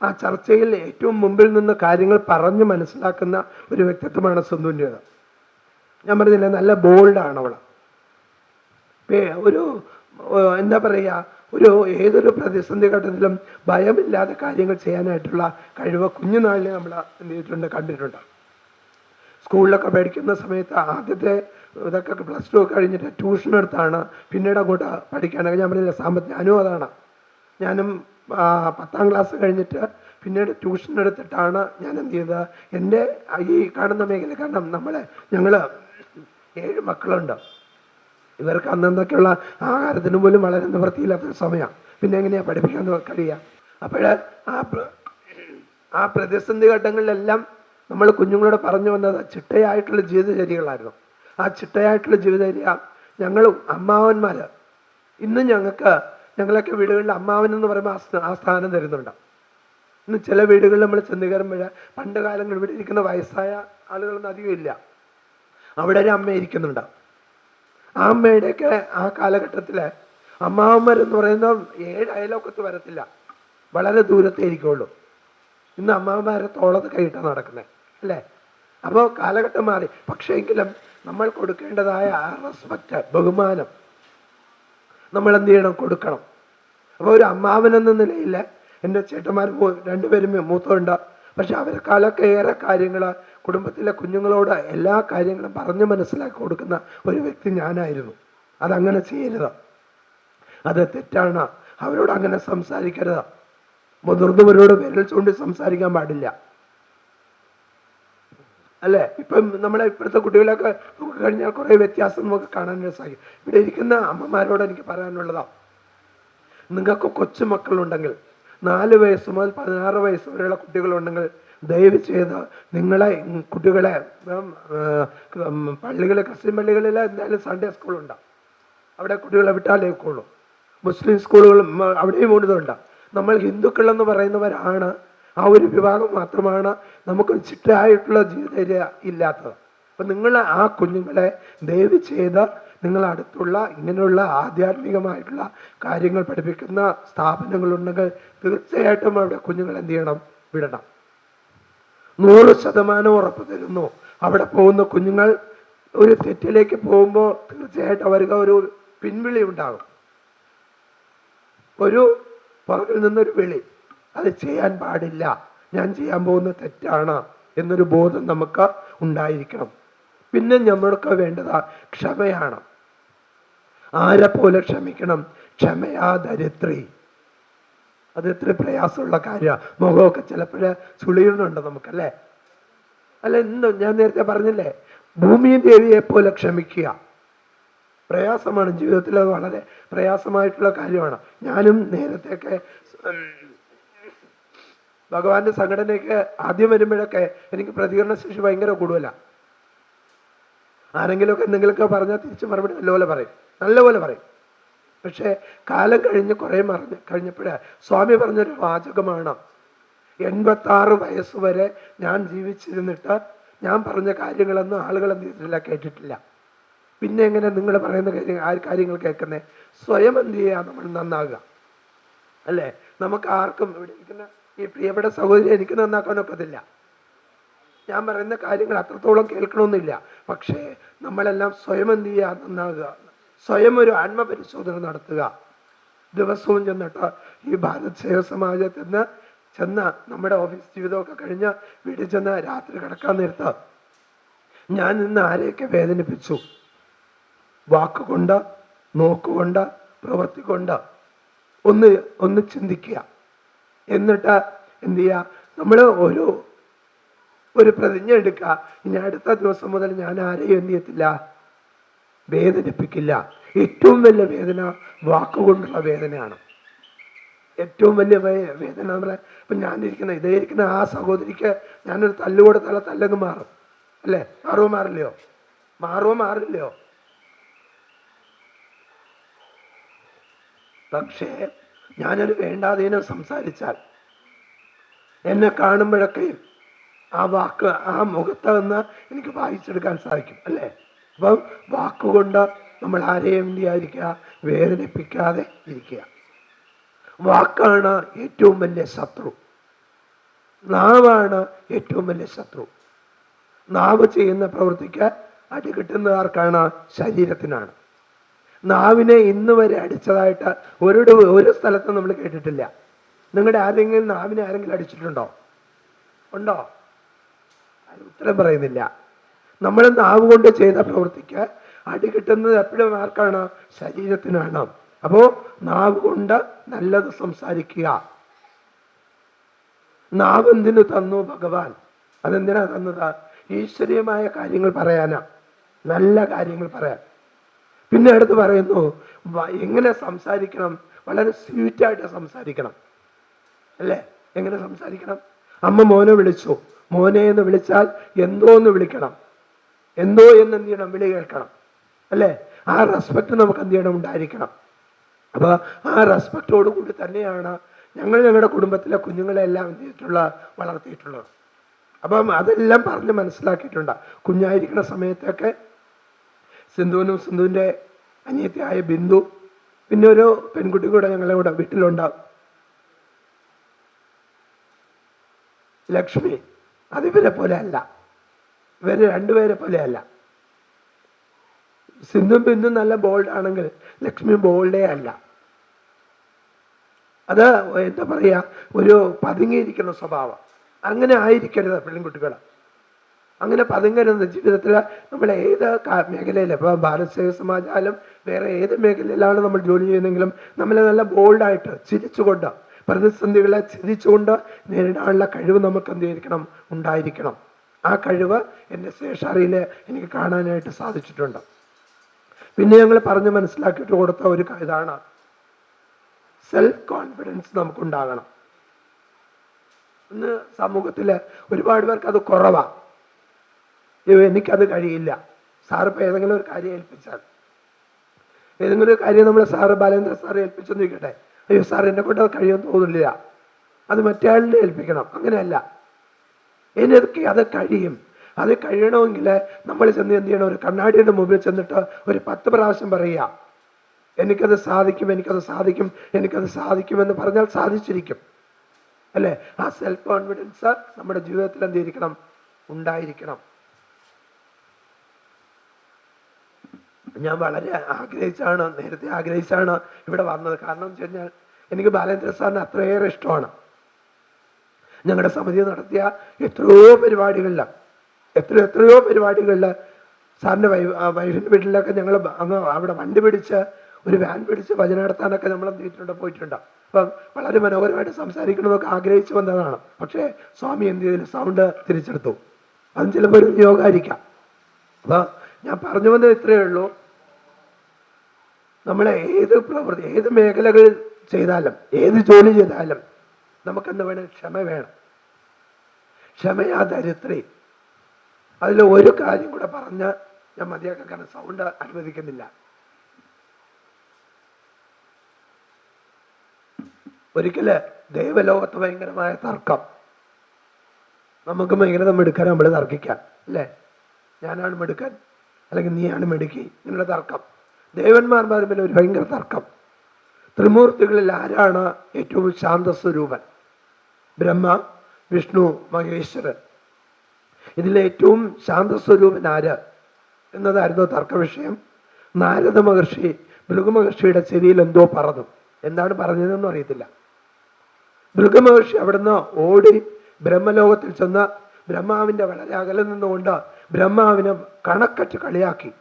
ആ ചർച്ചയിൽ ഏറ്റവും മുമ്പിൽ നിന്ന് കാര്യങ്ങൾ പറഞ്ഞ് മനസ്സിലാക്കുന്ന ഒരു വ്യക്തിത്വമാണ് സിന്ധുവിൻ്റേത്. ഞാൻ പറഞ്ഞില്ലേ, നല്ല ബോൾഡാണ് അവൾ. ഒരു എന്താ പറയുക, ഏതൊരു പ്രതിസന്ധി ഘട്ടത്തിലും ഭയമില്ലാതെ കാര്യങ്ങൾ ചെയ്യാനായിട്ടുള്ള കഴിവ് കുഞ്ഞുനാളിൽ നമ്മൾ എന്ത് ചെയ്തിട്ടുണ്ട്, കണ്ടിട്ടുണ്ട്. സ്കൂളിലൊക്കെ പഠിക്കുന്ന സമയത്ത് ആദ്യത്തെ ഇതൊക്കെ +2 ഒക്കെ കഴിഞ്ഞിട്ട് ട്യൂഷൻ എടുത്താണ് പിന്നീട് അങ്ങോട്ട് പഠിക്കാനൊക്കെ. ഞാൻ പറഞ്ഞില്ല, ഞാനും അതാണ്. ഞാനും 10ാം ക്ലാസ് കഴിഞ്ഞിട്ട് പിന്നീട് ട്യൂഷൻ എടുത്തിട്ടാണ് ഞാൻ എന്ത് ചെയ്തത്, എൻ്റെ ഈ കാണുന്ന മേഖല. കാരണം ഞങ്ങൾ 7 മക്കളുണ്ട്. ഇവർക്ക് അന്നൊക്കെയുള്ള ആഹാരത്തിന് പോലും വളരെ നിവൃത്തിയില്ലാത്തൊരു സമയമാണ്. പിന്നെ എങ്ങനെയാ പഠിപ്പിക്കാൻ കഴിയുക? അപ്പോൾ ആ പ്രതിസന്ധി ഘട്ടങ്ങളിലെല്ലാം നമ്മൾ കുഞ്ഞുങ്ങളോട് പറഞ്ഞു വന്നത് ചിട്ടയായിട്ടുള്ള ജീവിതചര്യകളായിരുന്നു. ആ ചിട്ടയായിട്ടുള്ള ജീവിതചര്യ ഞങ്ങളും അമ്മാവന്മാർ ഇന്നും ഞങ്ങളൊക്കെ വീടുകളിൽ അമ്മാവൻ എന്ന് പറയുമ്പോൾ ആ സ്ഥാനം തരുന്നുണ്ട്. ഇന്ന് ചില വീടുകളിൽ നമ്മൾ ചെന്ന് കയറുമ്പോൾ പണ്ട് കാലങ്ങളിൽ ഇവിടെ ഇരിക്കുന്ന വയസ്സായ ആളുകളൊന്നും അധികം ഇല്ല, അവിടെ ഒരു അമ്മ ഇരിക്കുന്നുണ്ട്. ആ അമ്മയുടെയൊക്കെ ആ കാലഘട്ടത്തിൽ അമ്മാവന്മാരെന്ന് പറയുന്നത് 7 അയലോക്കത്ത് വരത്തില്ല, വളരെ ദൂരത്തേ ഇരിക്കുള്ളൂ. ഇന്ന് അമ്മാവന്മാരെ തോളത്ത് കൈയിട്ടാണ് നടക്കുന്നത്, അല്ലേ? അപ്പോൾ കാലഘട്ടം മാറി. പക്ഷേ എങ്കിലും നമ്മൾ കൊടുക്കേണ്ടതായ ആ റെസ്പെക്റ്റ്, ബഹുമാനം നമ്മൾ എന്ത് ചെയ്യണം? കൊടുക്കണം. അപ്പോൾ ഒരു അമ്മാവൻ എന്ന നിലയിൽ എൻ്റെ ചേട്ടന്മാർ 2 പേരും മൂത്തമുണ്ട്. പക്ഷെ അവരെക്കാളൊക്കെ ഏറെ കാര്യങ്ങൾ കുടുംബത്തിലെ കുഞ്ഞുങ്ങളോട് എല്ലാ കാര്യങ്ങളും പറഞ്ഞ് മനസ്സിലാക്കി കൊടുക്കുന്ന ഒരു വ്യക്തി ഞാനായിരുന്നു. അതങ്ങനെ ചെയ്യരുത്, അത് തെറ്റാണ്. അവരോട് അങ്ങനെ സംസാരിക്കരുത്. മുതിർന്നവരോട് വിരൽ ചൂണ്ടി സംസാരിക്കാൻ പാടില്ല, അല്ലേ? ഇപ്പം നമ്മളെ ഇപ്പോഴത്തെ കുട്ടികളൊക്കെ നമുക്ക് കഴിഞ്ഞാൽ കുറേ വ്യത്യാസം നമുക്ക് കാണാൻ സാധിക്കും. ഇവിടെ ഇരിക്കുന്ന അമ്മമാരോട് എനിക്ക് പറയാനുള്ളതാ, നിങ്ങൾക്ക് കൊച്ചുമക്കളുണ്ടെങ്കിൽ 4 വയസ്സ് മുതൽ 16 വയസ്സ് വരെയുള്ള കുട്ടികളുണ്ടെങ്കിൽ ദയവ് ചെയ്ത് കുട്ടികളെ പള്ളികളിൽ, ക്രിസ്ത്യൻ പള്ളികളിൽ എന്തായാലും സൺഡേ സ്കൂളുണ്ടാവും, അവിടെ കുട്ടികളെ വിട്ടാലേക്കുള്ളൂ. മുസ്ലിം സ്കൂളുകളും അവിടെയും ഉള്ളതുണ്ട്. നമ്മൾ ഹിന്ദുക്കളെന്ന് പറയുന്നവരാണ്, ആ ഒരു വിഭാഗം മാത്രമാണ് നമുക്ക് ചിട്ടയായിട്ടുള്ള ജീവിതചര്യ ഇല്ലാത്തത്. അപ്പം നിങ്ങൾ ആ കുഞ്ഞുങ്ങളെ ദയവ് ചെയ്ത് നിങ്ങൾ അടുത്തുള്ള ഇങ്ങനെയുള്ള ആധ്യാത്മികമായിട്ടുള്ള കാര്യങ്ങൾ പഠിപ്പിക്കുന്ന സ്ഥാപനങ്ങളുണ്ടെങ്കിൽ തീർച്ചയായിട്ടും അവിടെ കുഞ്ഞുങ്ങൾ എന്ത് ചെയ്യണം? വിടണം. 100% ഉറപ്പ് തരുന്നു. അവിടെ പോകുന്ന കുഞ്ഞുങ്ങൾ ഒരു തെറ്റിലേക്ക് പോകുമ്പോൾ തീർച്ചയായിട്ടും അവർക്ക് ഒരു പിൻവിളി ഉണ്ടാകും, ഒരു പുറകിൽ നിന്നൊരു വിളി, അത് ചെയ്യാൻ പാടില്ല, ഞാൻ ചെയ്യാൻ പോകുന്ന തെറ്റാണ് എന്നൊരു ബോധം നമുക്ക് ഉണ്ടായിരിക്കണം. പിന്നെ നമ്മൾക്ക് വേണ്ടത് ക്ഷമയാണ്. ആരെ പോലെ ക്ഷമിക്കണം? ക്ഷമയാ ദരിദ്രി. അത് എത്ര പ്രയാസമുള്ള കാര്യമാണ്. മുഖമൊക്കെ ചിലപ്പോൾ ചുളിയുന്നുണ്ട് നമുക്കല്ലേ? അല്ല, ഇന്നും ഞാൻ നേരത്തെ പറഞ്ഞില്ലേ, ഭൂമി ദേവിയെ പോലെ ക്ഷമിക്കുക പ്രയാസമാണ്. ജീവിതത്തിൽ അത് വളരെ പ്രയാസമായിട്ടുള്ള കാര്യമാണ്. ഞാനും നേരത്തെയൊക്കെ ഭഗവാന്റെ സംഘടനയ്ക്ക് ആദ്യം വരുമ്പോഴൊക്കെ എനിക്ക് പ്രതികരണ ശേഷി ഭയങ്കര കൂടുതലാണ്. ആരെങ്കിലുമൊക്കെ എന്തെങ്കിലുമൊക്കെ പറഞ്ഞാൽ തിരിച്ച് മറുപടി നല്ലപോലെ പറയും. പക്ഷേ കാലം കഴിഞ്ഞ് കുറേ കഴിഞ്ഞപ്പോഴേ സ്വാമി പറഞ്ഞൊരു വാചകമാണ്, 86 വയസ്സ് വരെ ഞാൻ ജീവിച്ചിരുന്നിട്ട് ഞാൻ പറഞ്ഞ കാര്യങ്ങളൊന്നും ആളുകൾ എന്ത് ചെയ്തിട്ടില്ല, കേട്ടിട്ടില്ല. പിന്നെ എങ്ങനെ നിങ്ങൾ പറയുന്ന കാര്യങ്ങൾ കേൾക്കുന്നേ? സ്വയം എന്ത് ചെയ്യുക? നമ്മൾ നന്നാകുക, അല്ലേ? നമുക്ക് ആർക്കും ഇവിടെ ഇരിക്കുന്ന ഈ പ്രിയപ്പെട്ട സഹോദരി എനിക്ക് നന്നാക്കാനൊക്കത്തില്ല. ഞാൻ പറയുന്ന കാര്യങ്ങൾ അത്രത്തോളം കേൾക്കണമെന്നില്ല. പക്ഷേ നമ്മളെല്ലാം സ്വയം എന്ത് ചെയ്യുക? നന്നാകുക. സ്വയം ഒരു ആത്മപരിശോധന നടത്തുക. ദിവസവും ചെന്നിട്ട് ഈ ഭാരത് സേവ സമാജത്തിൽ ചെന്ന് നമ്മുടെ ഓഫീസ് ജീവിതമൊക്കെ കഴിഞ്ഞ് വീട്ടിൽ ചെന്ന് രാത്രി കിടക്കാൻ നേരത്ത് ഞാൻ ഇന്ന് ആരെയൊക്കെ വേദനിപ്പിച്ചു, വാക്കുകൊണ്ട്, നോക്കുകൊണ്ട്, പ്രവൃത്തി കൊണ്ട് ഒന്ന് ചിന്തിക്കുക. എന്നിട്ട് എന്ത് ചെയ്യുക? നമ്മൾ ഒരു പ്രതിജ്ഞ എടുക്കുക, ഇനി അടുത്ത ദിവസം മുതൽ ഞാൻ ആരെയും എന്ത് ചെയ്യത്തില്ല, വേദനിപ്പിക്കില്ല. ഏറ്റവും വലിയ വേദന വാക്കുകൊണ്ടുള്ള വേദനയാണ്. ഏറ്റവും വലിയ വേദന നമ്മളെ ഇപ്പം ഇതേ ഇരിക്കുന്ന ആ സഹോദരിക്ക് ഞാനൊരു തല്ലുകൊടുത്താൽ തല്ലങ്ങ് മാറും, അല്ലേ? മാറില്ലയോ? പക്ഷേ ഞാനൊരു വേണ്ടാതീനം സംസാരിച്ചാൽ എന്നെ കാണുമ്പോഴൊക്കെയും ആ വാക്ക് ആ മുഖത്ത് നിന്ന് എനിക്ക് വായിച്ചെടുക്കാൻ സാധിക്കും, അല്ലേ? അപ്പം വാക്കുകൊണ്ട് നമ്മൾ ആരെയും എന്തിയായിരിക്കുക? വേദനിപ്പിക്കാതെ ഇരിക്കുക. വാക്കാണ് ഏറ്റവും വലിയ ശത്രു. നാവാണ് ഏറ്റവും വലിയ ശത്രു. നാവ് ചെയ്യുന്ന പ്രവൃത്തിക്ക് അടി കിട്ടുന്നത് ആർക്കാണ്? ശരീരത്തിനാണ്. നാവിനെ ഇന്ന് വരെ അടിച്ചതായിട്ട് ഒരു സ്ഥലത്തും നമ്മൾ കേട്ടിട്ടില്ല. നിങ്ങളുടെ ആരെങ്കിലും നാവിനെ ആരെങ്കിലും അടിച്ചിട്ടുണ്ടോ? ഉണ്ടോ? ഉത്തരം പറയുന്നില്ല. നമ്മൾ നാവ് കൊണ്ട് ചെയ്ത പ്രവൃത്തിക്ക് അടി കിട്ടുന്നത് എപ്പോഴും ആർക്കാണ്? ശരീരത്തിനാണ്. അപ്പോ നാവ് കൊണ്ട് നല്ലത് സംസാരിക്കുക. നാവ് എന്തിനു തന്നു ഭഗവാൻ? അതെന്തിനാ തന്നത്? ഈശ്വരീയമായ കാര്യങ്ങൾ പറയാനാ, നല്ല കാര്യങ്ങൾ പറയാൻ. പിന്നെ അടുത്ത് പറയുന്നു എങ്ങനെ സംസാരിക്കണം, വളരെ സ്വീറ്റായിട്ട് സംസാരിക്കണം, അല്ലേ? എങ്ങനെ സംസാരിക്കണം? അമ്മ മോനെ വിളിച്ചു, മോനെ എന്ന് വിളിച്ചാൽ എന്തോ എന്ന് വിളിക്കണം, എന്തോ എന്ന് എന്ത് ചെയ്യണം? വിളി കേൾക്കണം, അല്ലേ? ആ റെസ്പെക്ട് നമുക്ക് എന്ത് ചെയ്യണം? ഉണ്ടായിരിക്കണം. അപ്പൊ ആ റെസ്പെക്റ്റോട് കൂടി തന്നെയാണ് ഞങ്ങളുടെ കുടുംബത്തിലെ കുഞ്ഞുങ്ങളെല്ലാം എന്ത് ചെയ്തിട്ടുള്ള വളർത്തിയിട്ടുള്ളത്. അപ്പം അതെല്ലാം പറഞ്ഞ് മനസ്സിലാക്കിയിട്ടുണ്ട്. കുഞ്ഞായിരിക്കുന്ന സമയത്തൊക്കെ സിന്ധുവിനും സിന്ധുവിൻ്റെ അനിയത്തിയായ ബിന്ദു, പിന്നെ ഒരു പെൺകുട്ടി കൂടെ ഞങ്ങളുടെ കൂടെ വീട്ടിലുണ്ടാവും, ലക്ഷ്മി. അതിവരെ പോലെ അല്ല, ഇവര് രണ്ടുപേരെ പോലെ അല്ല. സിന്ധുവും ബിന്ദുവും നല്ല ബോൾഡ് ആണെങ്കിൽ ലക്ഷ്മി ബോൾഡേ അല്ല. അത് എന്താ പറയുക, ഒരു പതുങ്ങിയിരിക്കുന്ന സ്വഭാവം. അങ്ങനെ ആയിരിക്കരുത് പെൺകുട്ടികൾ. അങ്ങനെ പതുങ്ങരുത്. ജീവിതത്തിൽ നമ്മൾ ഏത് മേഖലയിൽ, ഇപ്പോൾ ഭാരത് സേവ സമാജായാലും വേറെ ഏത് മേഖലയിലാണ് നമ്മൾ ജോലി ചെയ്യുന്നതെങ്കിലും നമ്മളെ നല്ല ബോൾഡായിട്ട് ചിരിച്ചുകൊണ്ട്, പ്രതിസന്ധികളെ ചിരിച്ചുകൊണ്ട് നേരിടാനുള്ള കഴിവ് നമുക്ക് എന്ത് ചെയ്തിരിക്കണം? ഉണ്ടായിരിക്കണം. ആ കഴിവ് എൻ്റെ ശേഷറിയിൽ എനിക്ക് കാണാനായിട്ട് സാധിച്ചിട്ടുണ്ട്. പിന്നെ ഞങ്ങൾ പറഞ്ഞ് മനസ്സിലാക്കിയിട്ട് കൊടുത്ത ഒരു ഇതാണ്, സെൽഫ് കോൺഫിഡൻസ് നമുക്കുണ്ടാകണം. ഇന്ന് സമൂഹത്തിൽ ഒരുപാട് പേർക്ക് അത് കുറവാണ്. എനിക്കത് കഴിയില്ല. സാറ് ഇപ്പോൾ ഏതെങ്കിലും ഒരു കാര്യം ഏൽപ്പിച്ചാൽ, ഏതെങ്കിലും ഒരു കാര്യം നമ്മൾ സാറ് ബാലേന്ദ്ര സാറ് ഏൽപ്പിച്ചെന്ന് ചോദിക്കട്ടെ, അയ്യോ സാർ എന്നെ കൊണ്ട് അത് കഴിയുമെന്ന് തോന്നില്ല, അത് മറ്റേ ആളിനെ ഏൽപ്പിക്കണം. അങ്ങനെയല്ല, എനിക്ക് അത് കഴിയും. അത് കഴിയണമെങ്കിൽ നമ്മൾ ചെന്ന് എന്ത് ചെയ്യണം? ഒരു കണ്ണാടിയുടെ മുമ്പിൽ ചെന്നിട്ട് ഒരു 10 പ്രാവശ്യം പറയുക, എനിക്കത് സാധിക്കും, എനിക്കത് സാധിക്കും, എനിക്കത് സാധിക്കുമെന്ന് പറഞ്ഞാൽ സാധിച്ചിരിക്കും, അല്ലേ? ആ സെൽഫ് കോൺഫിഡൻസ് നമ്മുടെ ജീവിതത്തിൽ എന്ത് ചെയ്തിരിക്കണം? ഉണ്ടായിരിക്കണം. ഞാൻ വളരെ നേരത്തെ ആഗ്രഹിച്ചാണ് ഇവിടെ വന്നത്. കാരണം എന്ന് വെച്ച് കഴിഞ്ഞാൽ എനിക്ക് ബാലേന്ദ്ര സാറിന് അത്രയേറെ ഇഷ്ടമാണ്. ഞങ്ങളുടെ സമിതി നടത്തിയ എത്രയോ പരിപാടികളിൽ സാറിൻ്റെ വൈഫിൻ്റെ വീട്ടിലൊക്കെ ഞങ്ങൾ അങ്ങ് അവിടെ വണ്ടി പിടിച്ച് ഒരു വാൻ പിടിച്ച് ഭജന നടത്താനൊക്കെ നമ്മൾ എന്ത് ചെയ്തിട്ടുണ്ട്? പോയിട്ടുണ്ട്. അപ്പം വളരെ മനോഹരമായിട്ട് സംസാരിക്കണമെന്നൊക്കെ ആഗ്രഹിച്ചു വന്നതാണ്. പക്ഷേ സ്വാമി എന്ത് ചെയ്തില്ല? സൗണ്ട് തിരിച്ചെടുത്തു. അതും ചിലപ്പോൾ ഒരു നിയോഗമായിരിക്കാം. അപ്പം ഞാൻ പറഞ്ഞു വന്നത് ഇത്രയേ ഉള്ളൂ. നമ്മളെ ഏത് പ്രവൃത്തി, ഏത് മേഖലകൾ ചെയ്താലും, ഏത് ജോലി ചെയ്താലും നമുക്കെന്ത് വേണം? ക്ഷമ വേണം. ക്ഷമയാ ദരിദ്രി. അതിൽ ഒരു കാര്യം കൂടെ പറഞ്ഞ് ഞാൻ മതിയാക്കാൻ, കാരണം സൗണ്ട് അനുവദിക്കുന്നില്ല. ഒരിക്കല് ദൈവലോകത്ത് ഭയങ്കരമായ തർക്കം. നമുക്ക് ഭയങ്കര മിടുക്കാൻ, നമ്മൾ തർക്കിക്കാൻ, അല്ലേ? ഞാനാണ് മിടുക്കൻ, അല്ലെങ്കിൽ നീയാണ് മിടുക്കി, ഇങ്ങനെയുള്ള തർക്കം. ദേവന്മാർ തമ്മിൽ ഒരു ഭയങ്കര തർക്കം. ത്രിമൂർത്തികളിൽ ആരാണ് ഏറ്റവും ശാന്തസ്വരൂപൻ? ബ്രഹ്മ, വിഷ്ണു, മഹേശ്വരൻ. ഇതിലെ ഏറ്റവും ശാന്തസ്വരൂപൻ ആര് എന്നതായിരുന്നു തർക്ക വിഷയം. നാരദ മഹർഷി ഭൃഗുമഹർഷിയുടെ ചെവിയിൽ എന്തോ പറഞ്ഞു. എന്താണ് പറഞ്ഞതെന്നും അറിയത്തില്ല. ഭൃഗുമഹർഷി അവിടുന്ന് ഓടി ബ്രഹ്മലോകത്തിൽ ചെന്ന് ബ്രഹ്മാവിൻ്റെ വളരെ അകലെ നിന്നുകൊണ്ട് ബ്രഹ്മാവിനെ കണക്കറ്റ് കളിയാക്കി.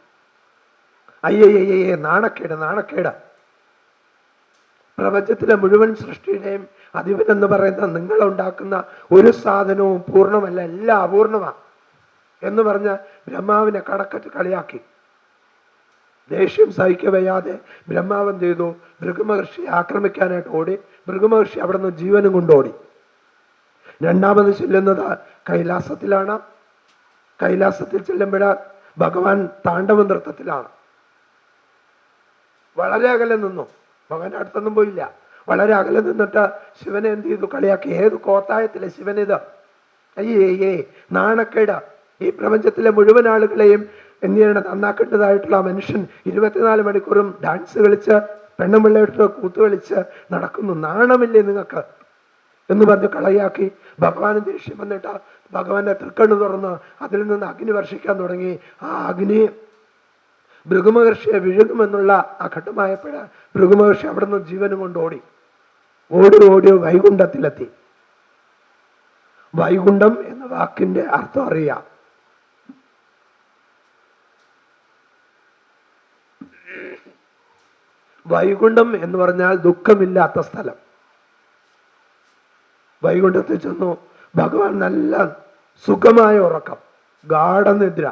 അയ്യയ്യേ, നാണക്കേട്, നാണക്കേട്. പ്രപഞ്ചത്തിലെ മുഴുവൻ സൃഷ്ടിയുടെയും അധിപൻ എന്ന് പറയുന്ന നിങ്ങളുണ്ടാക്കുന്ന ഒരു സാധനവും പൂർണ്ണമല്ല, എല്ലാം അപൂർണമാണ് എന്ന് പറഞ്ഞ് ബ്രഹ്മാവിനെ കണക്കറ്റ് കളിയാക്കി. ദേഷ്യം സഹിക്കവയ്യാതെ ബ്രഹ്മാവ് എന്ത് ചെയ്തു? ഭൃഗുമഹർഷിയെ ആക്രമിക്കാനായിട്ട് ഓടി. ഭൃഗുമഹർഷി അവിടെ നിന്ന് ജീവനും കൊണ്ടോടി. രണ്ടാമത് ചെല്ലുന്നത് കൈലാസത്തിലാണ്. കൈലാസത്തിൽ ചെല്ലുമ്പോൾ ഭഗവാൻ താണ്ഡവ നൃത്തത്തിലാണ്. വളരെ അകലെ നിന്നു, ഭഗവാൻ അടുത്തൊന്നും പോയില്ല. വളരെ അകലെ നിന്നിട്ട് ശിവനെ എന്ത് ചെയ്തു? കളിയാക്കി. ഏത് കോത്തായത്തിലെ ശിവനിത്? അയ്യേ, നാണക്കേട്. ഈ പ്രപഞ്ചത്തിലെ മുഴുവൻ ആളുകളെയും എന്ത് ചെയ്യണം? നന്നാക്കേണ്ടതായിട്ടുള്ള ആ മനുഷ്യൻ 24 മണിക്കൂറും ഡാൻസ് കളിച്ച് പെണ്ണും പിള്ളേട്ട് കൂത്തുകളിച്ച് നടക്കുന്നു. നാണമില്ലേ നിങ്ങൾക്ക് എന്ന് പറഞ്ഞ് കളയാക്കി. ഭഗവാന് ദേഷ്യം വന്നിട്ട് ഭഗവാന്റെ തൃക്കണ്ണ് തുറന്ന് അതിൽ നിന്ന് അഗ്നി വർഷിക്കാൻ തുടങ്ങി. ആ അഗ്നി ഭൃഗുമഹർഷിയെ വിഴുകുമെന്നുള്ള ആ ഘട്ടമായപ്പോഴ ഭൃഗുമഹർഷി അവിടെ നിന്ന് ജീവനും കൊണ്ട് ഓടി വൈകുണ്ഠത്തിലെത്തി. വൈകുണ്ഠം എന്ന വാക്കിന്റെ അർത്ഥം അറിയാം. വൈകുണ്ഠം എന്ന് പറഞ്ഞാൽ ദുഃഖമില്ലാത്ത സ്ഥലം. വൈകുണ്ഠത്തിൽ ചെന്നു. ഭഗവാൻ നല്ല സുഖമായ ഉറക്കം, ഗാഠനിദ്ര.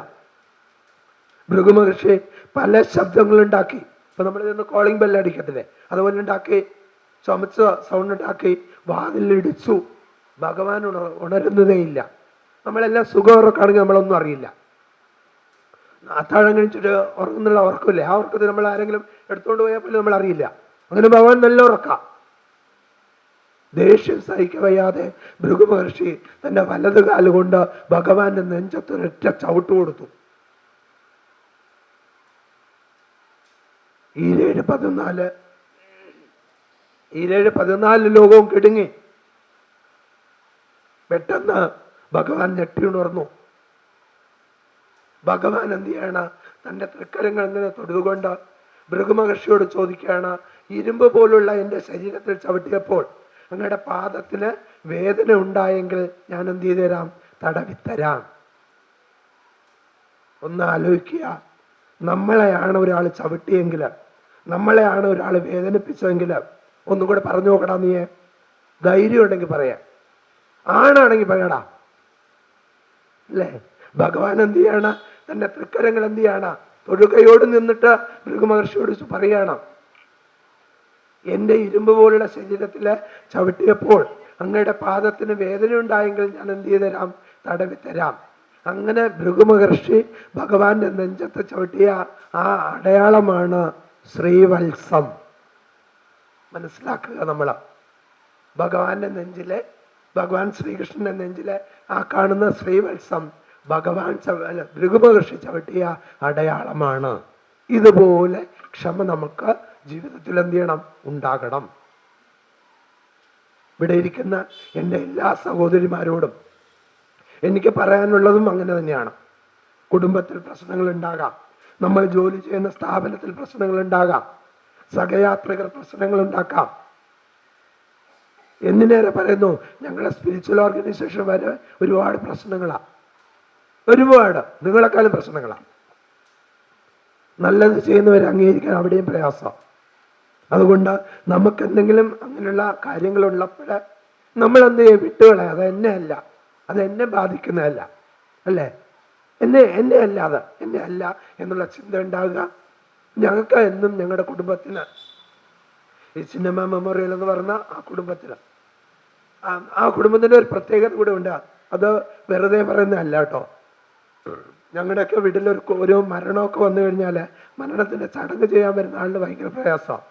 ഭൃഗുമഹർഷി പല ശബ്ദങ്ങളുണ്ടാക്കി. ഇപ്പൊ നമ്മൾ ചെന്ന് കോളിംഗ് ബെല്ല് അടിക്കത്തില്ലേ, അതുപോലെ ഉണ്ടാക്കി ചുമച്ച് സൗണ്ട് ഉണ്ടാക്കി വാതിലിടിച്ചു. ഭഗവാൻ ഉണരുന്നതേയില്ല. നമ്മളെല്ലാം സുഖമുറക്കാണെങ്കിൽ നമ്മളൊന്നും അറിയില്ല. അത്താഴം കഴിച്ചിട്ട് ഉറങ്ങുന്നുള്ള ഉറക്കമില്ലേ, ആ ഉറക്കത്തിൽ നമ്മൾ ആരെങ്കിലും എടുത്തുകൊണ്ട് പോയാൽ പോലും നമ്മൾ അറിയില്ല. അങ്ങനെ ഭഗവാൻ നല്ല ഉറക്കാം. ദേഷ്യം സഹിക്കവയ്യാതെ ഭൃഗു മഹർഷി തന്റെ വലത് കാലുകൊണ്ട് ഭഗവാന്റെ നെഞ്ചത്തൊരൊറ്റ ചവിട്ട് കൊടുത്തു. 14 ലോകവും കിടുങ്ങി. പെട്ടെന്ന് ഭഗവാൻ ഞെട്ടിയുണർന്നു. ഭഗവാൻ എന്ത് ചെയ്യാണ്? തന്റെ തൃക്കരങ്ങൾ ഇങ്ങനെ തൊടുതുകൊണ്ട് ഭൃഗുമഹർഷിയോട് ചോദിക്കുകയാണ്, ഇരുമ്പ് പോലുള്ള എൻ്റെ ശരീരത്തിൽ ചവിട്ടിയപ്പോൾ അങ്ങയുടെ പാദത്തിന് വേദന ഉണ്ടായെങ്കിൽ ഞാൻ എന്ത് ചെയ്തു തരാം? തടവിത്തരാം. ഒന്ന് ആലോചിക്കുക, നമ്മളെയാണ് ഒരാൾ ചവിട്ടിയെങ്കിൽ, നമ്മളെയാണ് ഒരാൾ വേദനിപ്പിച്ചെങ്കിൽ, ഒന്നുകൂടെ പറഞ്ഞു നോക്കടാ. നീയെ ധൈര്യം ഉണ്ടെങ്കിൽ പറയാം, ആണാണെങ്കിൽ പറയടാ, അല്ലേ? ഭഗവാൻ എന്ത് ചെയ്യാണ്? തന്റെ തൃക്കരങ്ങൾ എന്ത് ചെയ്യാണ്? തൊഴുകയോട് നിന്നിട്ട് ഭൃഗുമഹർഷിയോട് പറയണം, എൻ്റെ ഇരുമ്പ് പോലുള്ള ശരീരത്തില് ചവിട്ടിയപ്പോൾ അങ്ങയുടെ പാദത്തിന് വേദന ഉണ്ടായെങ്കിൽ ഞാൻ എന്ത് ചെയ്തു തരാം? തടവിത്തരാം. അങ്ങനെ ഭൃഗുമഹർഷി ഭഗവാന്റെ നെഞ്ചത്ത് ചവിട്ടിയ ആ അടയാളമാണ് ശ്രീവത്സം. മനസ്സിലാക്കുക, നമ്മള് ഭഗവാന്റെ നെഞ്ചിലെ, ഭഗവാൻ ശ്രീകൃഷ്ണന്റെ നെഞ്ചിലെ ആ കാണുന്ന ശ്രീവത്സം ഭഗവാൻ ഭൃഗുമഹർഷി ചവിട്ടിയ അടയാളമാണ്. ഇതുപോലെ ക്ഷമ നമുക്ക് ജീവിതത്തിൽ എന്ത് ചെയ്യണം? ഉണ്ടാകണം. ഇവിടെ ഇരിക്കുന്ന എൻ്റെ എല്ലാ സഹോദരിമാരോടും എനിക്ക് പറയാനുള്ളതും അങ്ങനെ തന്നെയാണ്. കുടുംബത്തിൽ പ്രശ്നങ്ങൾ ഉണ്ടാകാം, നമ്മൾ ജോലി ചെയ്യുന്ന സ്ഥാപനത്തിൽ പ്രശ്നങ്ങൾ ഉണ്ടാകാം, സഹയാത്രികർ പ്രശ്നങ്ങൾ ഉണ്ടാക്കാം. എന്തിനേറെ പറയുന്നു, ഞങ്ങളുടെ സ്പിരിച്വൽ ഓർഗനൈസേഷൻ വരെ ഒരുപാട് പ്രശ്നങ്ങളാണ്. ഒരുപാട്, നിങ്ങളെക്കാളും പ്രശ്നങ്ങളാണ്. നല്ലത് ചെയ്യുന്നവരെ അംഗീകരിക്കാൻ അവിടെയും പ്രയാസം. അതുകൊണ്ട് നമുക്ക് എന്തെങ്കിലും അങ്ങനെയുള്ള കാര്യങ്ങളുള്ളപ്പോൾ നമ്മൾ എന്ത് ചെയ്യും? വിട്ടുകളയാം. അത് എന്നെ അല്ല, അത് എന്നെ ബാധിക്കുന്നതല്ല, അല്ലേ? എന്നെ അല്ല, അത് എന്നെ അല്ല എന്നുള്ള ചിന്ത ഉണ്ടാകുക. ഞങ്ങൾക്ക് എന്നും ഞങ്ങളുടെ കുടുംബത്തിന് ഈ സിനിമ മെമ്മോറിയൽ എന്ന് പറഞ്ഞ ആ കുടുംബത്തിൻ്റെ ഒരു പ്രത്യേകത കൂടെ ഉണ്ട്. അത് വെറുതെ പറയുന്നതല്ല കേട്ടോ. ഞങ്ങളുടെയൊക്കെ വീട്ടിലൊരു മരണമൊക്കെ വന്നു കഴിഞ്ഞാൽ മരണത്തിന്റെ ചടങ്ങ് ചെയ്യാൻ വരുന്ന ആളിന് ഭയങ്കര പ്രയാസമാണ്.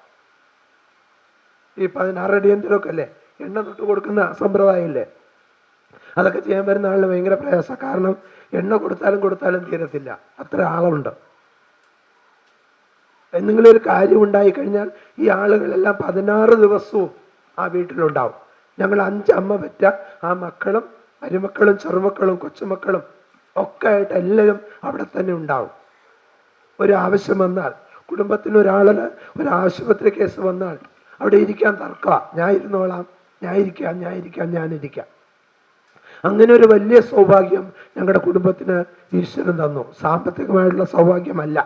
ഈ 16 അടിയന്തരമൊക്കെ അല്ലേ, എണ്ണ തൊട്ട് കൊടുക്കുന്ന സമ്പ്രദായമില്ലേ, അതൊക്കെ ചെയ്യാൻ വരുന്ന ആളിന് ഭയങ്കര പ്രയാസമാണ്. കാരണം എണ്ണ കൊടുത്താലും തീരത്തില്ല, അത്ര ആളുണ്ട്. എന്തെങ്കിലും ഒരു കാര്യം ഉണ്ടായി കഴിഞ്ഞാൽ ഈ ആളുകളെല്ലാം 16 ദിവസവും ആ വീട്ടിലുണ്ടാവും. ഞങ്ങൾ 5 അമ്മ പെറ്റ ആ മക്കളും മരുമക്കളും ചെറുമക്കളും കൊച്ചുമക്കളും ഒക്കെ ആയിട്ട് എല്ലാവരും അവിടെ തന്നെ ഉണ്ടാവും. ഒരു ആവശ്യം വന്നാൽ, കുടുംബത്തിന് ഒരാളിന് ഒരു ആശുപത്രി കേസ് വന്നാൽ അവിടെ ഇരിക്കാൻ തർക്കമാണ്. ഞാനിരിക്കാം. അങ്ങനെ ഒരു വലിയ സൗഭാഗ്യം ഞങ്ങളുടെ കുടുംബത്തിന് ഈശ്വരൻ തന്നു. സാമ്പത്തികമായിട്ടുള്ള സൗഭാഗ്യമല്ല,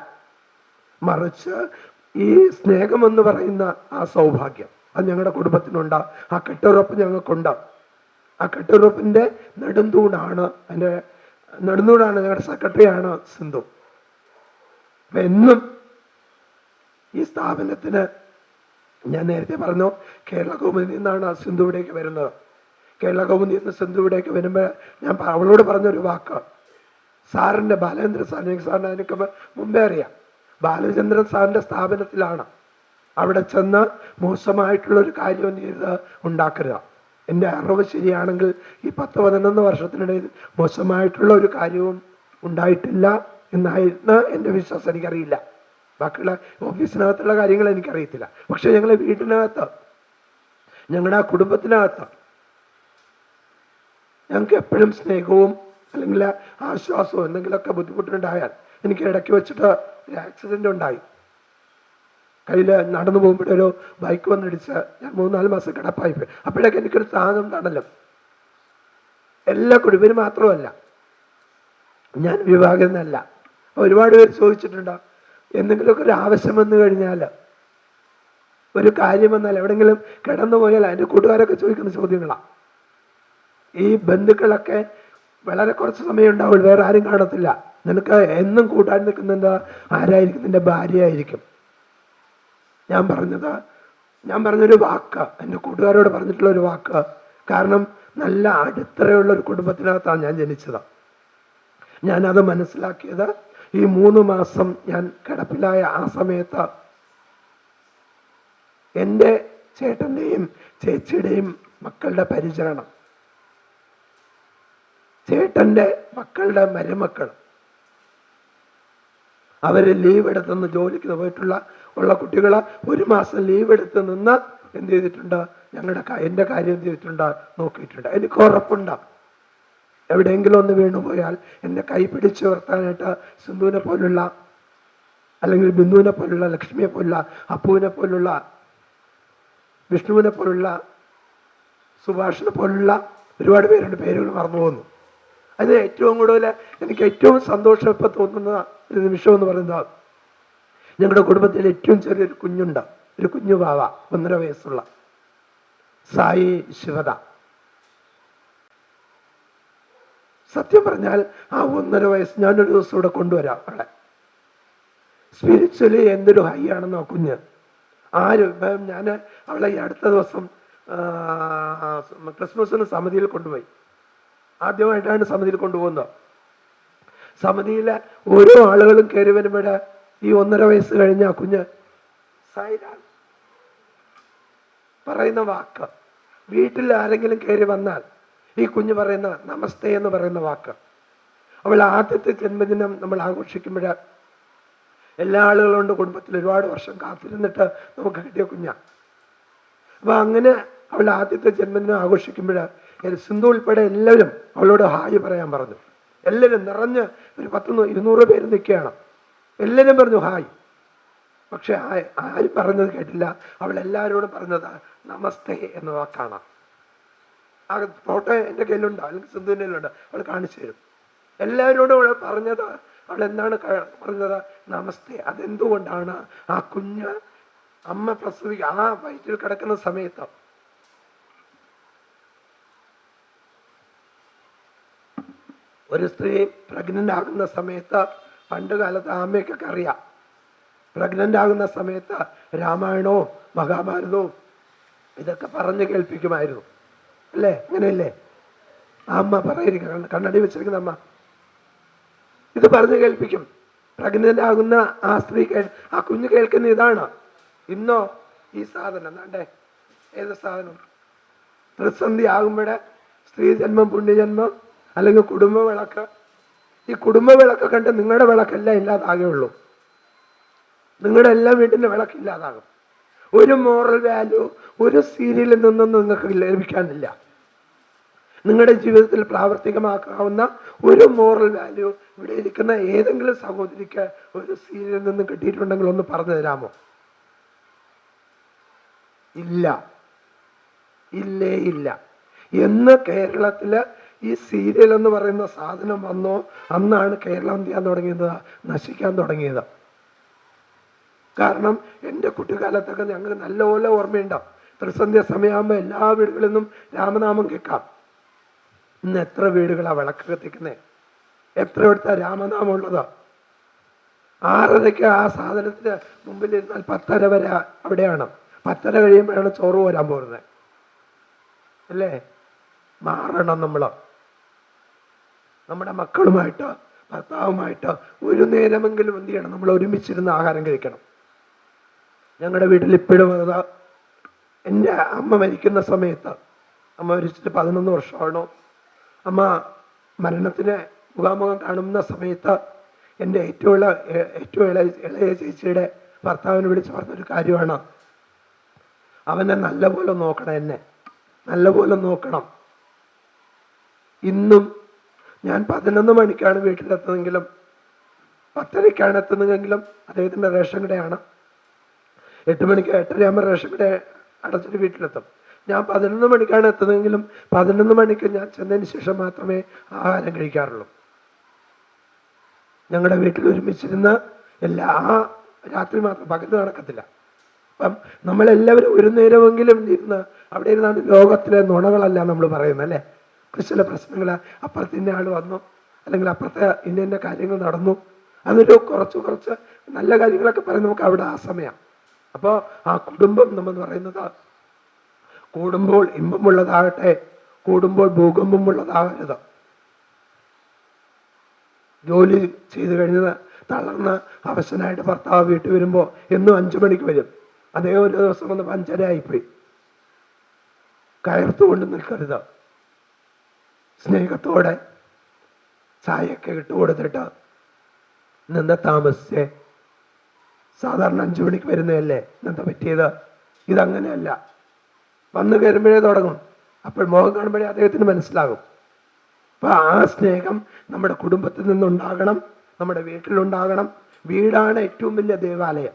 മറിച്ച് ഈ സ്നേഹമെന്ന് പറയുന്ന ആ സൗഭാഗ്യം അത് ഞങ്ങളുടെ കുടുംബത്തിനുണ്ടാവും. ആ കെട്ടുറപ്പ് ഞങ്ങൾക്കുണ്ടാവും. ആ കെട്ടുറപ്പിന്റെ നെടുന്തൂണാണ് ഞങ്ങളുടെ സെക്രട്ടറിയാണ് സിന്ധു. അപ്പൊ എന്നും ഈ സ്ഥാപനത്തിന്, ഞാൻ നേരത്തെ പറഞ്ഞു, കേരള കൗമുദിയിൽ നിന്നാണ് സിന്ധു ഇവിടേക്ക് വരുന്നത്. കേരള കൗമുദിയിൽ നിന്ന് സിന്ധു ഇവിടേക്ക് വരുമ്പോൾ ഞാൻ അവളോട് പറഞ്ഞൊരു വാക്ക്, സാറിൻ്റെ ബാലചന്ദ്രൻ സാറിനെ എനിക്ക് മുമ്പേ അറിയാം. ബാലചന്ദ്രൻ സാറിൻ്റെ സ്ഥാപനത്തിലാണ്. അവിടെ ചെന്ന് മോശമായിട്ടുള്ളൊരു കാര്യം ചെയ്ത് ഉണ്ടാക്കരുത്. എൻ്റെ അറിവ് ശരിയാണെങ്കിൽ ഈ 10-11 വർഷത്തിനിടയിൽ മോശമായിട്ടുള്ള ഒരു കാര്യവും ഉണ്ടായിട്ടില്ല എന്നായിരുന്നു എൻ്റെ വിശ്വാസം. എനിക്കറിയില്ല, ബാക്കിയുള്ള ഓഫീസിനകത്തുള്ള കാര്യങ്ങൾ എനിക്കറിയത്തില്ല. പക്ഷെ ഞങ്ങളെ വീട്ടിനകത്ത്, ഞങ്ങളുടെ ആ കുടുംബത്തിനകത്ത് ഞങ്ങൾക്ക് എപ്പോഴും സ്നേഹവും അല്ലെങ്കിൽ ആശ്വാസവും, എന്തെങ്കിലുമൊക്കെ ബുദ്ധിമുട്ടുണ്ടായാൽ, എനിക്ക് ഇടയ്ക്ക് വെച്ചിട്ട് ഒരു ആക്സിഡൻ്റ് ഉണ്ടായി. കയ്യിൽ നടന്നു പോകുമ്പോഴേ ഒരു ബൈക്ക് വന്നിടിച്ച് ഞാൻ 3-4 മാസം കിടപ്പായി പോയി. അപ്പോഴൊക്കെ എനിക്കൊരു താങ്ങും തണലും. എല്ലാ കുടുംബരും മാത്രമല്ല, ഞാൻ വിവാഹം എന്നല്ല. ഒരുപാട് പേര് ചോദിച്ചിട്ടുണ്ടോ, എന്തെങ്കിലുമൊക്കെ ഒരു ആവശ്യം വന്നു കഴിഞ്ഞാൽ, ഒരു കാര്യം വന്നാൽ, എവിടെയെങ്കിലും കിടന്നു പോയാൽ എൻ്റെ കൂട്ടുകാരൊക്കെ ചോദിക്കുന്ന ചോദ്യങ്ങളാണ്. ഈ ബന്ധുക്കളൊക്കെ വളരെ കുറച്ച് സമയം ഉണ്ടാവുള്ളൂ, വേറെ ആരും കാണത്തില്ല. നിനക്ക് എന്നും കൂട്ടാൻ നിൽക്കുന്നത് ആരായിരിക്കും? നിന്റെ ഭാര്യ ആയിരിക്കും. ഞാൻ പറഞ്ഞത്, ഞാൻ പറഞ്ഞൊരു വാക്ക്, എൻ്റെ കൂട്ടുകാരോട് പറഞ്ഞിട്ടുള്ള ഒരു വാക്ക്, കാരണം നല്ല അടിത്തറയുള്ള ഒരു കുടുംബത്തിനകത്താണ് ഞാൻ ജനിച്ചത്. ഞാനത് മനസ്സിലാക്കിയത് ഈ 3 മാസം ഞാൻ കിടപ്പിലായ ആ സമയത്ത് എൻ്റെ ചേട്ടൻ്റെയും ചേച്ചിയുടെയും മക്കളുടെ പരിചരണം, ചേട്ടൻ്റെ മക്കളുടെ മരുമക്കൾ, അവർ ലീവ് എടുത്തുനിന്ന് ജോലിക്ക് പോയിട്ടുള്ള കുട്ടികൾ 1 മാസം ലീവ് എടുത്ത് നിന്ന് എന്ത് ചെയ്തിട്ടുണ്ട്, എൻ്റെ കാര്യം എന്ത് ചെയ്തിട്ടുണ്ട്, നോക്കിയിട്ടുണ്ട്. എനിക്ക് ഉറപ്പുണ്ട് എവിടെയെങ്കിലും ഒന്ന് വീണുപോയാൽ എന്നെ കൈ പിടിച്ച് ഉയർത്താനായിട്ട് സിന്ധുവിനെ പോലുള്ള, അല്ലെങ്കിൽ ബിന്ദുവിനെ പോലുള്ള, ലക്ഷ്മിയെ പോലുള്ള, അപ്പുവിനെ പോലുള്ള, വിഷ്ണുവിനെ പോലുള്ള, സുഭാഷിനെ പോലുള്ള ഒരുപാട് പേരുടെ പേരുകൾ മറന്നു പോകുന്നു. അത് ഏറ്റവും കൂടുതൽ എനിക്ക് ഏറ്റവും സന്തോഷം ഇപ്പം തോന്നുന്ന ഒരു നിമിഷം എന്ന് പറയുന്നത്, ഞങ്ങളുടെ കുടുംബത്തിൽ ഏറ്റവും ചെറിയൊരു കുഞ്ഞുണ്ട്, ഒരു കുഞ്ഞു ബാവ, 1.5 വയസ്സുള്ള സായി ശിവദ. സത്യം പറഞ്ഞാൽ ആ 1.5 വയസ്സ് ഞാനൊരു ദിവസം ഇവിടെ കൊണ്ടുവരാം. അവളെ സ്പിരിച്വലി എന്തൊരു ഹൈ ആണെന്നോ കുഞ്ഞ്. ഞാൻ അവളെ ഈ അടുത്ത ദിവസം ക്രിസ്മസിന് സമിതിയിൽ കൊണ്ടുപോയി. ആദ്യമായിട്ടാണ് സമിതിയിൽ കൊണ്ടുപോകുന്നത്. സമിതിയിലെ ഓരോ ആളുകളും കയറി വരുമ്പോഴേ ഈ 1.5 വയസ്സ് കഴിഞ്ഞ ആ കുഞ്ഞ് സായിരാം പറയുന്ന വാക്ക്, വീട്ടിൽ ആരെങ്കിലും കയറി വന്നാൽ ഈ കുഞ്ഞ് പറയുന്ന നമസ്തേ എന്ന് പറയുന്ന വാക്ക്, അവൾ ആദ്യത്തെ ജന്മദിനം നമ്മൾ ആഘോഷിക്കുമ്പോൾ എല്ലാ ആളുകളുണ്ട് കുടുംബത്തിൽ ഒരുപാട് വർഷം കാത്തിരുന്നിട്ട് നമുക്ക് കിട്ടിയ കുഞ്ഞാ. അപ്പൊ അങ്ങനെ അവൾ ആദ്യത്തെ ജന്മദിനം ആഘോഷിക്കുമ്പോൾ സിന്ധു ഉൾപ്പെടെ എല്ലാവരും അവളോട് ഹായ് പറയാൻ പറഞ്ഞു. എല്ലാവരും നിറഞ്ഞ് ഒരു 100-200 പേര് നിൽക്കുകയാണ്. എല്ലാവരും പറഞ്ഞു ഹായ്. പക്ഷെ ആരും പറഞ്ഞത് കേട്ടില്ല. അവൾ എല്ലാവരോടും പറഞ്ഞത് നമസ്തേ എന്ന വാക്കാണ്. ആ ഫോട്ടോ എൻ്റെ കയ്യിലുണ്ട്, അല്ലെങ്കിൽ സിന്ധുവിൻ്റെ കയ്യിലുണ്ട്, അവൾ കാണിച്ചു തരും. എല്ലാവരോടും അവൾ പറഞ്ഞത്, അവൾ എന്താണ് പറഞ്ഞത്, നമസ്തേ. അതെന്തുകൊണ്ടാണ് ആ കുഞ്ഞ് അമ്മ ആ വയറ്റിൽ കിടക്കുന്ന സമയത്ത് ഒരു സ്ത്രീ പ്രഗ്നന്റ് ആകുന്ന സമയത്ത്, പണ്ട് കാലത്ത് അമ്മയ്ക്കൊക്കെ അറിയാം, പ്രഗ്നന്റ് ആകുന്ന സമയത്ത് രാമായണവും മഹാഭാരതവും ഇതൊക്കെ പറഞ്ഞു കേൾപ്പിക്കുമായിരുന്നു, അല്ലേ? അങ്ങനെയല്ലേ? ആ അമ്മ പറയിരിക്കും, കണ്ണടി വെച്ചിരിക്കുന്ന അമ്മ ഇത് പറഞ്ഞു കേൾപ്പിക്കും. പ്രഗ്നന്റ് ആകുന്ന ആ സ്ത്രീ ആ കുഞ്ഞ് കേൾക്കുന്ന ഇതാണ്. ഇന്നോ ഈ സാധനം എന്താണ്ടേ, ഏത് സാധനം, പ്രതിസന്ധി ആകുമ്പോഴേ സ്ത്രീ ജന്മം, പുണ്യജന്മം, അല്ലെങ്കിൽ കുടുംബ വിളക്ക്. ഈ കുടുംബ വിളക്ക് കണ്ട് നിങ്ങളുടെ വിളക്കെല്ലാം ഇല്ലാതാകുള്ളൂ. നിങ്ങളുടെ എല്ലാ വീട്ടിൻ്റെ വിളക്കില്ലാതാകും. ഒരു മോറൽ വാല്യൂ ഒരു സീരിയലിൽ നിന്നൊന്നും നിങ്ങൾക്ക് ലഭിക്കാനില്ല. നിങ്ങളുടെ ജീവിതത്തിൽ പ്രാവർത്തികമാക്കാവുന്ന ഒരു മോറൽ വാല്യൂ ഇവിടെ ഇരിക്കുന്ന ഏതെങ്കിലും സഹോദരിക്ക് ഒരു സീരിയലിൽ നിന്നും കിട്ടിയിട്ടുണ്ടെങ്കിൽ ഒന്ന് പറഞ്ഞു തരാമോ? ഇല്ല, ഇല്ലേ ഇല്ല. എന്ന് കേരളത്തില് ഈ സീരിയൽ എന്ന് പറയുന്ന സാധനം വന്നോ അന്നാണ് കേരളം എന്ത് ചെയ്യാൻ തുടങ്ങിയത്, നശിക്കാൻ തുടങ്ങിയത്. കാരണം എൻ്റെ കുട്ടിക്കാലത്തൊക്കെ ഞങ്ങൾക്ക് നല്ലപോലെ ഓർമ്മയുണ്ടാവും. ത്രിസന്ധ്യ സമയമാകുമ്പോൾ എല്ലാ വീടുകളിൽ നിന്നും രാമനാമം കേൾക്കാം. ഇന്ന് എത്ര വീടുകളാണ് വിളക്ക് കത്തിക്കുന്നത്? എത്ര ഇവിടുത്തെ രാമനാമം ഉള്ളത്? 6:30 ആ സാധനത്തിന് മുമ്പിൽ ഇരുന്നാൽ 10:30 വരെ അവിടെയാണ്. 10:30 കഴിയുമ്പോഴാണ് ചോറ് പോരാൻ പോകുന്നത്, അല്ലേ? മാറണം. നമ്മുടെ മക്കളുമായിട്ട് ഭർത്താവുമായിട്ട് ഒരു നേരമെങ്കിലും എന്ത് ചെയ്യണം, നമ്മൾ ഒരുമിച്ചിരുന്ന് ആഹാരം കഴിക്കണം. ഞങ്ങളുടെ വീട്ടിൽ ഇപ്പോഴും എൻ്റെ അമ്മ മരിക്കുന്ന സമയത്ത്, അമ്മ മരിച്ചിട്ട് 11 വർഷമാണോ, അമ്മ മരണത്തിന് മുഖാമുഖം കാണുന്ന സമയത്ത് എൻ്റെ ഏറ്റവും ഇളയ ചേച്ചിയുടെ ഭർത്താവിനെ വിളിച്ച് പറഞ്ഞൊരു കാര്യമാണ്, അവനെ നല്ലപോലെ നോക്കണം, എന്നെ നല്ലപോലെ നോക്കണം. ഇന്നും ഞാൻ 11 മണിക്കാണ് വീട്ടിലെത്തുന്നതെങ്കിലും 10:30 എത്തുന്നതെങ്കിലും അദ്ദേഹത്തിൻ്റെ റേഷൻ കടയാണ്. 8 മണിക്ക് 8:30 ആകുമ്പോൾ റേഷൻ കട അടച്ചിട്ട് വീട്ടിലെത്തും. ഞാൻ 11 മണിക്കാണ് എത്തുന്നതെങ്കിലും 11 മണിക്ക് ഞാൻ ചെന്നതിന് ശേഷം മാത്രമേ ആഹാരം കഴിക്കാറുള്ളൂ. ഞങ്ങളുടെ വീട്ടിൽ ഒരുമിച്ചിരുന്ന് രാത്രി മാത്രം, പകല് നടക്കത്തില്ല. അപ്പം നമ്മളെല്ലാവരും ഒരു നേരമെങ്കിലും ഇരുന്ന് അവിടെ ഇരുന്നാണ് ലോകത്തിലെ നുണകളല്ല നമ്മൾ പറയുന്നത്, അല്ലേ? ചില പ്രശ്നങ്ങൾ, അപ്പുറത്ത് ഇന്ന ആൾ വന്നു, അല്ലെങ്കിൽ അപ്പുറത്തെ ഇന്ന കാര്യങ്ങൾ നടന്നു, അതൊരു കുറച്ച് നല്ല കാര്യങ്ങളൊക്കെ പറയും നമുക്ക് അവിടെ ആ സമയം. അപ്പോൾ ആ കുടുംബം നമ്മൾ പറയുന്നത് കൂടുമ്പോൾ ഇമ്പമുള്ളതാകട്ടെ, കൂടുമ്പോൾ ഭൂകമ്പമുള്ളതാകരുത്. ജോലി ചെയ്ത് കഴിഞ്ഞത് തളർന്ന് അവശനായിട്ട് ഭർത്താവ് വീട്ടിൽ വരുമ്പോൾ എന്നും 5 മണിക്ക് വരും. അതേ ഒരു ദിവസം വന്ന് 5:30 ആയിപ്പോയി. കയർത്തുകൊണ്ട് നിൽക്കരുത്. സ്നേഹത്തോടെ ചായയൊക്കെ ഇട്ട് കൊടുത്തിട്ട് നിന്ന് താമസിച്ചേ. സാധാരണ 5 മണിക്ക് വരുന്നതല്ലേ, എന്താ പറ്റിയത്? ഇതങ്ങനെയല്ല. വന്നു കയറുമ്പോഴേ തുടങ്ങും. അപ്പോൾ മുഖം കാണുമ്പോഴേ അദ്ദേഹത്തിന് മനസ്സിലാകും. അപ്പൊ ആ സ്നേഹം നമ്മുടെ കുടുംബത്തിൽ നിന്നുണ്ടാകണം, നമ്മുടെ വീട്ടിലുണ്ടാകണം. വീടാണ് ഏറ്റവും വലിയ ദേവാലയം.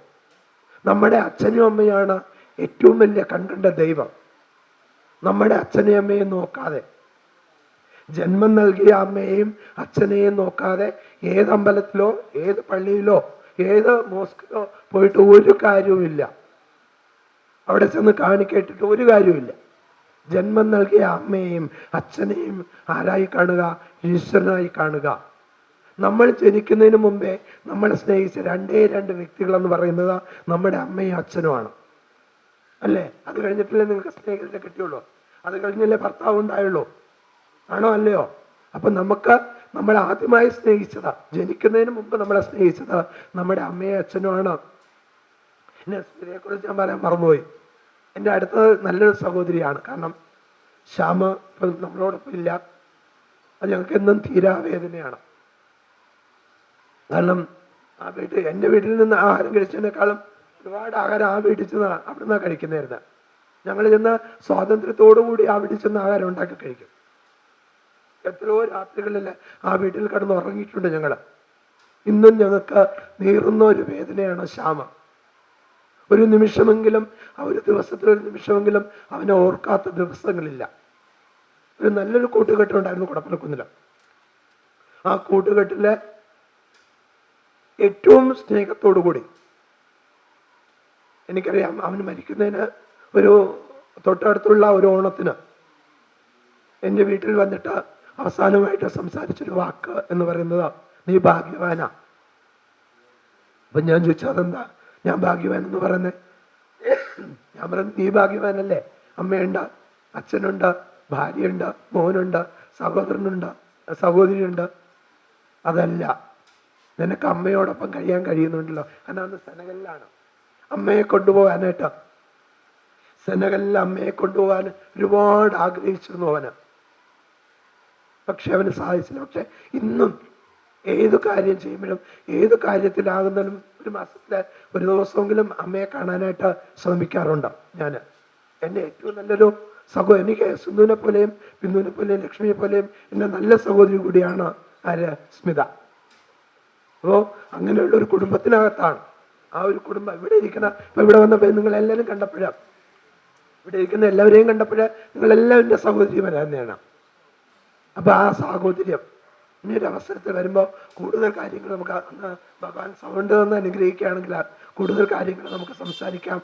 നമ്മുടെ അച്ഛനും അമ്മയാണ് ഏറ്റവും വലിയ കൺകണ്ട ദൈവം. നമ്മുടെ അച്ഛനെയും അമ്മയും നോക്കാതെ, ജന്മം നൽകിയ അമ്മയെയും അച്ഛനെയും നോക്കാതെ ഏത് അമ്പലത്തിലോ ഏത് പള്ളിയിലോ ഏത് മോസ്കിലോ പോയിട്ട് ഒരു കാര്യവുമില്ല. അവിടെ ചെന്ന് കാണിക്കേട്ടിട്ട് ഒരു കാര്യമില്ല. ജന്മം നൽകിയ അമ്മയെയും അച്ഛനെയും ആരായി കാണുക? ഈശ്വരനായി കാണുക. നമ്മൾ ജനിക്കുന്നതിന് മുമ്പേ നമ്മളെ സ്നേഹിച്ച 2 വ്യക്തികളെന്ന് പറയുന്നത് നമ്മുടെ അമ്മയും അച്ഛനുമാണ്, അല്ലേ? അത് കഴിഞ്ഞിട്ടല്ലേ നിങ്ങൾക്ക് സ്നേഹിതരെ കിട്ടിയുള്ളൂ? അത് കഴിഞ്ഞല്ലേ ഭർത്താവ് ഉണ്ടായുള്ളൂ? ആണോ അല്ലയോ? അപ്പൊ നമ്മൾ ആദ്യമായി സ്നേഹിച്ചത്, ജനിക്കുന്നതിന് മുമ്പ് നമ്മളെ സ്നേഹിച്ചത് നമ്മുടെ അമ്മയും അച്ഛനുമാണ്. പിന്നെ സ്ത്രീയെ കുറിച്ച് ഞാൻ പറയാൻ മറന്നുപോയി. എൻ്റെ അടുത്ത നല്ലൊരു സഹോദരിയാണ്. കാരണം ശ്യാമ ഇപ്പം നമ്മളോടൊപ്പം ഇല്ല. അത് ഞങ്ങൾക്ക് എന്നും തീരാവേദനയാണ്. കാരണം ആ എൻ്റെ വീട്ടിൽ നിന്ന് ആഹാരം കഴിച്ചതിനേക്കാളും ഒരുപാട് ആഹാരം ആ വീട്ടിൽ ചെന്ന് അവിടെ നിന്നാണ് കഴിക്കുന്നതായിരുന്നു. ഞങ്ങൾ ചെന്ന് സ്വാതന്ത്ര്യത്തോടു കൂടി ആ വീട്ടിൽ ചെന്ന് ആഹാരം ഉണ്ടാക്കി കഴിക്കും. എത്രയോ രാത്രികളിൽ ആ വീട്ടിൽ കിടന്ന് ഉറങ്ങിയിട്ടുണ്ട് ഞങ്ങൾ. ഇന്നും ഞങ്ങൾക്ക് നീറുന്ന ഒരു വേദനയാണ് ശ്യാമ. ഒരു നിമിഷമെങ്കിലും, ഒരു ദിവസത്തിൽ ഒരു നിമിഷമെങ്കിലും അവനെ ഓർക്കാത്ത ദിവസങ്ങളില്ല. ഒരു നല്ലൊരു കൂട്ടുകെട്ടുണ്ടായിരുന്നു കുടപ്പനക്കുന്നിൽ. ആ കൂട്ടുകെട്ടിലെ ഏറ്റവും സ്നേഹത്തോടു കൂടി, എനിക്കറിയാം, അവന് മരിക്കുന്നതിന് ഒരു തൊട്ടടുത്തുള്ള ഒരു ഓണത്തിന് എൻ്റെ വീട്ടിൽ വന്നിട്ട് അവസാനമായിട്ട് സംസാരിച്ചൊരു വാക്ക് എന്ന് പറയുന്നത് നീ ഭാഗ്യവാനാ. അപ്പൊ ഞാൻ ചോദിച്ചു, അതെന്താ ഞാൻ ഭാഗ്യവാൻ എന്ന് പറയുന്നത്? ഞാൻ പറഞ്ഞു, നീ ഭാഗ്യവാനല്ലേ? അമ്മയുണ്ട്, അച്ഛനുണ്ട്, ഭാര്യയുണ്ട്, മോനുണ്ട്, സഹോദരനുണ്ട്, സഹോദരിയുണ്ട്. അതല്ല, നിനക്ക് അമ്മയോടൊപ്പം കഴിയാൻ കഴിയുന്നുണ്ടല്ലോ. കാരണം അന്ന് സെനഗലിലാണ് അമ്മയെ കൊണ്ടുപോകാനായിട്ട്. സെനഗലിൽ അമ്മയെ കൊണ്ടുപോകാൻ ഒരുപാട് ആഗ്രഹിച്ചിരുന്നു അവന്. പക്ഷെ അവന് സാധിച്ചില്ല. പക്ഷെ ഇന്നും ഏത് കാര്യം ചെയ്യുമ്പോഴും ഏത് കാര്യത്തിലാകുന്നതിനും ഒരു മാസത്തിലെ ഒരു ദിവസമെങ്കിലും അമ്മയെ കാണാനായിട്ട് ശ്രമിക്കാറുണ്ട് ഞാൻ. എൻ്റെ ഏറ്റവും നല്ലൊരു എനിക്ക് സിന്ധുവിനെ പോലെയും ബിന്ദുവിനെ പോലെയും ലക്ഷ്മിയെ പോലെയും എൻ്റെ നല്ല സഹോദരി കൂടിയാണ് ആര്? സ്മിത. അപ്പോൾ അങ്ങനെയുള്ള ഒരു കുടുംബത്തിനകത്താണ് ആ ഒരു കുടുംബം. ഇവിടെ വന്നപ്പോൾ നിങ്ങളെല്ലാവരും കണ്ടപ്പോഴാണ്, ഇവിടെ ഇരിക്കുന്ന എല്ലാവരെയും കണ്ടപ്പോഴേ നിങ്ങളെല്ലാം എൻ്റെ സഹോദരിമാർ തന്നെയാണ്. അപ്പൊ ആ സാഹോദര്യം ഇനി ഒരു അവസരത്തിൽ വരുമ്പോൾ കൂടുതൽ കാര്യങ്ങൾ നമുക്ക് അന്ന് ഭഗവാൻ സൗണ്ട് തന്ന് അനുഗ്രഹിക്കുകയാണെങ്കിൽ കൂടുതൽ കാര്യങ്ങൾ നമുക്ക് സംസാരിക്കാം.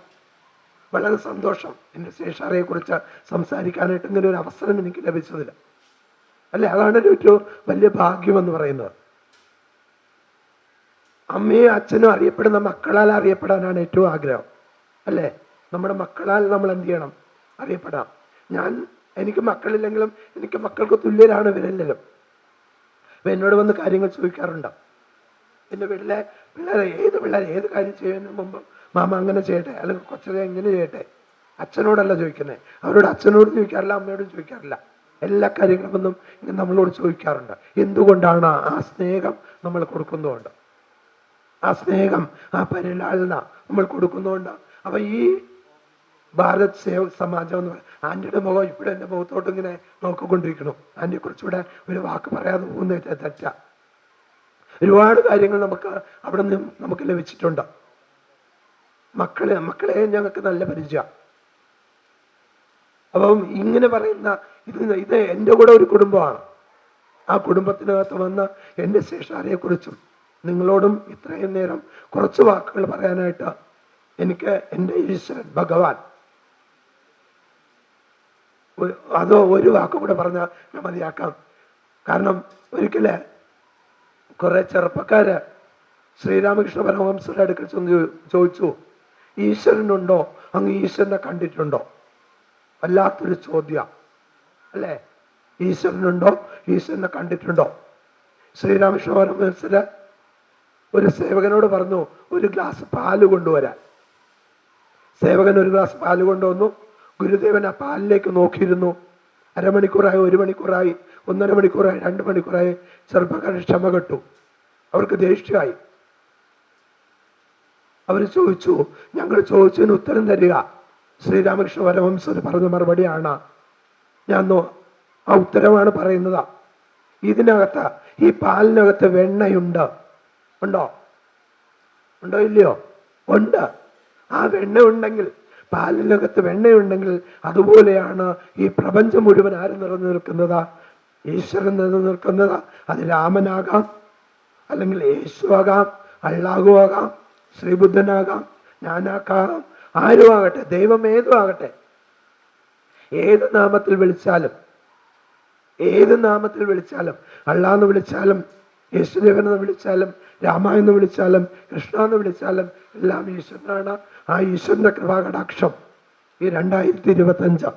വളരെ സന്തോഷം എൻ്റെ ശേഷാറയെ കുറിച്ച് സംസാരിക്കാനായിട്ട് ഇങ്ങനെ ഒരു അവസരം എനിക്ക് ലഭിച്ചതില്ല, അല്ലെ? അതാണ് ഏറ്റവും വലിയ ഭാഗ്യമെന്ന് പറയുന്നത്. അമ്മയും അച്ഛനും അറിയപ്പെടുന്ന മക്കളാൽ അറിയപ്പെടാനാണ് ഏറ്റവും ആഗ്രഹം, അല്ലേ? നമ്മുടെ മക്കളാൽ നമ്മൾ എന്ത് ചെയ്യണം? അറിയപ്പെടാം. എനിക്ക് മക്കളില്ലെങ്കിലും എനിക്ക് മക്കൾക്ക് തുല്യരാണ് ഇവരെല്ലാവരും. അപ്പൊ എന്നോട് വന്ന് കാര്യങ്ങൾ ചോദിക്കാറുണ്ട്. എൻ്റെ വീട്ടിലെ പിള്ളേരെ ഏത് കാര്യം ചെയ്യുന്നതിന് മുമ്പ് മാമ അങ്ങനെ ചെയ്യട്ടെ, അല്ലെങ്കിൽ കൊച്ചതെ എങ്ങനെ ചെയ്യട്ടെ, അച്ഛനോടല്ല ചോദിക്കുന്നത്. അവരോട് അച്ഛനോട് ചോദിക്കാറില്ല, അമ്മയോടും ചോദിക്കാറില്ല. എല്ലാ കാര്യങ്ങളും ഒന്നും ഇങ്ങനെ നമ്മളോട് ചോദിക്കാറുണ്ട്. എന്തുകൊണ്ടാണ്? ആ സ്നേഹം നമ്മൾ കൊടുക്കുന്നതുകൊണ്ട്, ആ സ്നേഹം, ആ പരിലാളന നമ്മൾ കൊടുക്കുന്നതുകൊണ്ട്. അപ്പൊ ഈ ഭാരത് സേവക് സമാജം എന്ന് പറയും. ആന്റിയുടെ മുഖം ഇവിടെ എൻ്റെ മുഖത്തോട്ട് ഇങ്ങനെ നോക്കിക്കൊണ്ടിരിക്കണം. ആന്റിയെ കുറിച്ചുകൂടെ ഒരു വാക്ക് പറയാതെ പോകുന്നത് തെറ്റാ. ഒരുപാട് കാര്യങ്ങൾ അവിടെ നിന്ന് നമുക്ക് ലഭിച്ചിട്ടുണ്ട്. മക്കളെ ഞങ്ങൾക്ക് നല്ല പരിചയം. അപ്പം ഇങ്ങനെ പറയുന്ന ഇത് എൻ്റെ കൂടെ ഒരു കുടുംബമാണ്. ആ കുടുംബത്തിനകത്ത് വന്ന് എൻ്റെ ശേഷാരയെ കുറിച്ചും നിങ്ങളോടും ഇത്രയും നേരം കുറച്ച് വാക്കുകൾ പറയാനായിട്ട് എനിക്ക് എൻ്റെ ഈശ്വരൻ ഭഗവാൻ, അതോ ഒരു വാക്കും കൂടെ പറഞ്ഞാൽ ഞാൻ മതിയാക്കാം. കാരണം ഒരിക്കല് കുറെ ചെറുപ്പക്കാര് ശ്രീരാമകൃഷ്ണ പരമഹംസരുടെ അടുക്കൽ ചോദിച്ചു, ഈശ്വരനുണ്ടോ? അങ്ങ് ഈശ്വരനെ കണ്ടിട്ടുണ്ടോ? വല്ലാത്തൊരു ചോദ്യം അല്ലേ? ഈശ്വരനുണ്ടോ? ഈശ്വരനെ കണ്ടിട്ടുണ്ടോ? ശ്രീരാമകൃഷ്ണ പരമഹംസര് ഒരു സേവകനോട് പറഞ്ഞു ഒരു ഗ്ലാസ് പാല് കൊണ്ടുവരാൻ. സേവകൻ ഒരു ഗ്ലാസ് പാല് കൊണ്ടുവന്നു. ഗുരുദേവൻ ആ പാലിലേക്ക് നോക്കിയിരുന്നു. അരമണിക്കൂറായി, 1 മണിക്കൂറായി, 1.5 മണിക്കൂറായി, 2 മണിക്കൂറായി. ചെറുപ്പക്കാരൻ ക്ഷമ കെട്ടു. അവർക്ക് ദേഷ്യമായി. അവർ ചോദിച്ചു, ഞങ്ങൾ ചോദിച്ചതിന് ഉത്തരം തരിക. ശ്രീരാമകൃഷ്ണ പരമഹംസർ പറഞ്ഞ മറുപടിയാണ്, ഞാൻ ആ ഉത്തരമാണ് പറയുന്നത്. ഇതിനകത്ത്, ഈ പാലിനകത്ത് വെണ്ണയുണ്ട്. ഉണ്ടോ? ഉണ്ടോ ഇല്ലയോ? ഉണ്ട്. ആ വെണ്ണ ഉണ്ടെങ്കിൽ, പാലിനകത്ത് വെണ്ണയുണ്ടെങ്കിൽ, അതുപോലെയാണ് ഈ പ്രപഞ്ചം മുഴുവൻ ആര് നിറഞ്ഞു നിൽക്കുന്നത്? ഈശ്വരൻ നിലനിൽക്കുന്നത്. അത് രാമനാകാം, അല്ലെങ്കിൽ യേശു ആകാം, അള്ളാഹു ആകാം, ശ്രീബുദ്ധനാകാം, ഞാനാക്കാം, ആരും ആകട്ടെ, ദൈവം ഏതും ആകട്ടെ. ഏത് നാമത്തിൽ വിളിച്ചാലും, ഏത് നാമത്തിൽ വിളിച്ചാലും, അള്ളാന്ന് വിളിച്ചാലും, യേശുദേവനെന്ന് വിളിച്ചാലും, രാമ എന്ന് വിളിച്ചാലും, കൃഷ്ണ എന്ന് വിളിച്ചാലും എല്ലാം ഈശ്വരനാണ്. ആ ഈശ്വരന്റെ കൃപാകടാക്ഷം ഈ 2025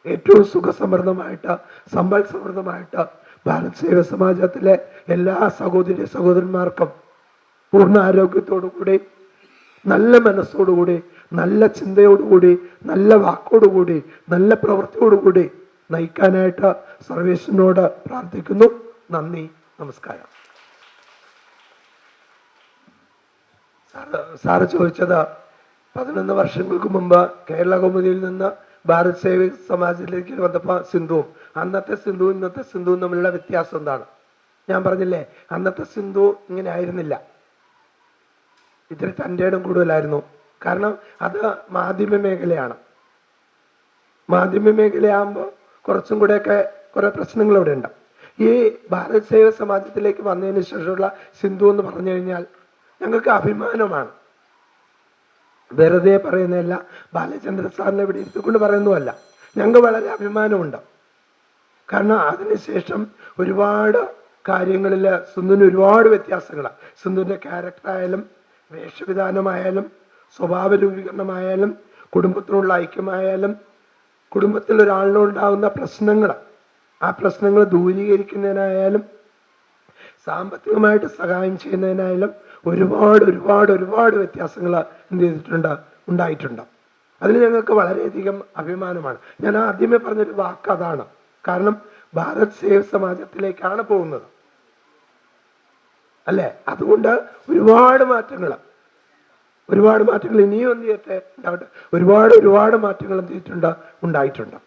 ഏറ്റവും സുഖസമൃദ്ധമായിട്ട്, സമ്പൽ സമൃദ്ധമായിട്ട് ഭാരത് സേവ സമാജത്തിലെ എല്ലാ സഹോദരി സഹോദരന്മാർക്കും പൂർണ്ണ ആരോഗ്യത്തോടുകൂടി, നല്ല മനസ്സോടുകൂടി, നല്ല ചിന്തയോടുകൂടി, നല്ല വാക്കോടുകൂടി, നല്ല പ്രവൃത്തിയോടുകൂടി നയിക്കാനായിട്ട് സർവേശ്വരനോട് പ്രാർത്ഥിക്കുന്നു. നന്ദി, നമസ്കാരം. സാറ് ചോദിച്ചത് 11 വർഷങ്ങൾക്ക് മുമ്പ് കേരള കൗമുദിയിൽ നിന്ന് ഭാരത് സേവ സമാജത്തിലേക്ക് വന്നപ്പോൾ സിന്ധുവും, അന്നത്തെ സിന്ധുവും ഇന്നത്തെ സിന്ധുവും തമ്മിലുള്ള വ്യത്യാസം എന്താണ്? ഞാൻ പറഞ്ഞില്ലേ, അന്നത്തെ സിന്ധു ഇങ്ങനെ ആയിരുന്നില്ല, ഇത്തിരി തൻ്റെ ഇടം കൂടുതലായിരുന്നു. കാരണം അത് മാധ്യമ മേഖലയാണ്. മാധ്യമ മേഖലയാകുമ്പോൾ കുറച്ചും കൂടെയൊക്കെ കുറെ പ്രശ്നങ്ങൾ ഇവിടെ ഉണ്ട്. ഈ ഭാരത് സേവ സമാജത്തിലേക്ക് വന്നതിന് ശേഷമുള്ള സിന്ധു എന്ന് പറഞ്ഞു കഴിഞ്ഞാൽ ഞങ്ങൾക്ക് അഭിമാനമാണ്. വെറുതെ പറയുന്നതല്ല, ബാലചന്ദ്ര സാറിനെ ഇവിടെ ഇരുത്തിക്കൊണ്ട് പറയുന്നതല്ല. ഞങ്ങൾക്ക് വളരെ അഭിമാനമുണ്ട്. കാരണം അതിനുശേഷം ഒരുപാട് കാര്യങ്ങളിൽ സിന്ധുവിന് ഒരുപാട് വ്യത്യാസങ്ങളാണ്. സിന്ധുവിൻ്റെ ക്യാരക്ടറായാലും, വേഷവിധാനമായാലും, സ്വഭാവ രൂപീകരണമായാലും, കുടുംബത്തിനുള്ള ഐക്യമായാലും, കുടുംബത്തിൽ ഒരാളിനുണ്ടാകുന്ന പ്രശ്നങ്ങൾ, ആ പ്രശ്നങ്ങൾ ദൂരീകരിക്കുന്നതിനായാലും, സാമ്പത്തികമായിട്ട് സഹായം ചെയ്യുന്നതിനായാലും ഒരുപാട് ഒരുപാട് ഒരുപാട് വ്യത്യാസങ്ങൾ എന്ത് ചെയ്തിട്ടുണ്ട്, ഉണ്ടായിട്ടുണ്ട്. അതിൽ ഞങ്ങൾക്ക് വളരെയധികം അഭിമാനമാണ്. ഞാൻ ആദ്യമേ പറഞ്ഞൊരു വാക്ക് അതാണ്. കാരണം ഭാരത് സേവ സമാജത്തിലേക്കാണ് പോകുന്നത് അല്ലേ? അതുകൊണ്ട് ഒരുപാട് മാറ്റങ്ങൾ ഇനിയും എന്ത് ചെയ്യട്ടെ ഉണ്ടാവട്ടെ. ഒരുപാട് മാറ്റങ്ങൾ എന്ത് ചെയ്തിട്ടുണ്ട്, ഉണ്ടായിട്ടുണ്ട്.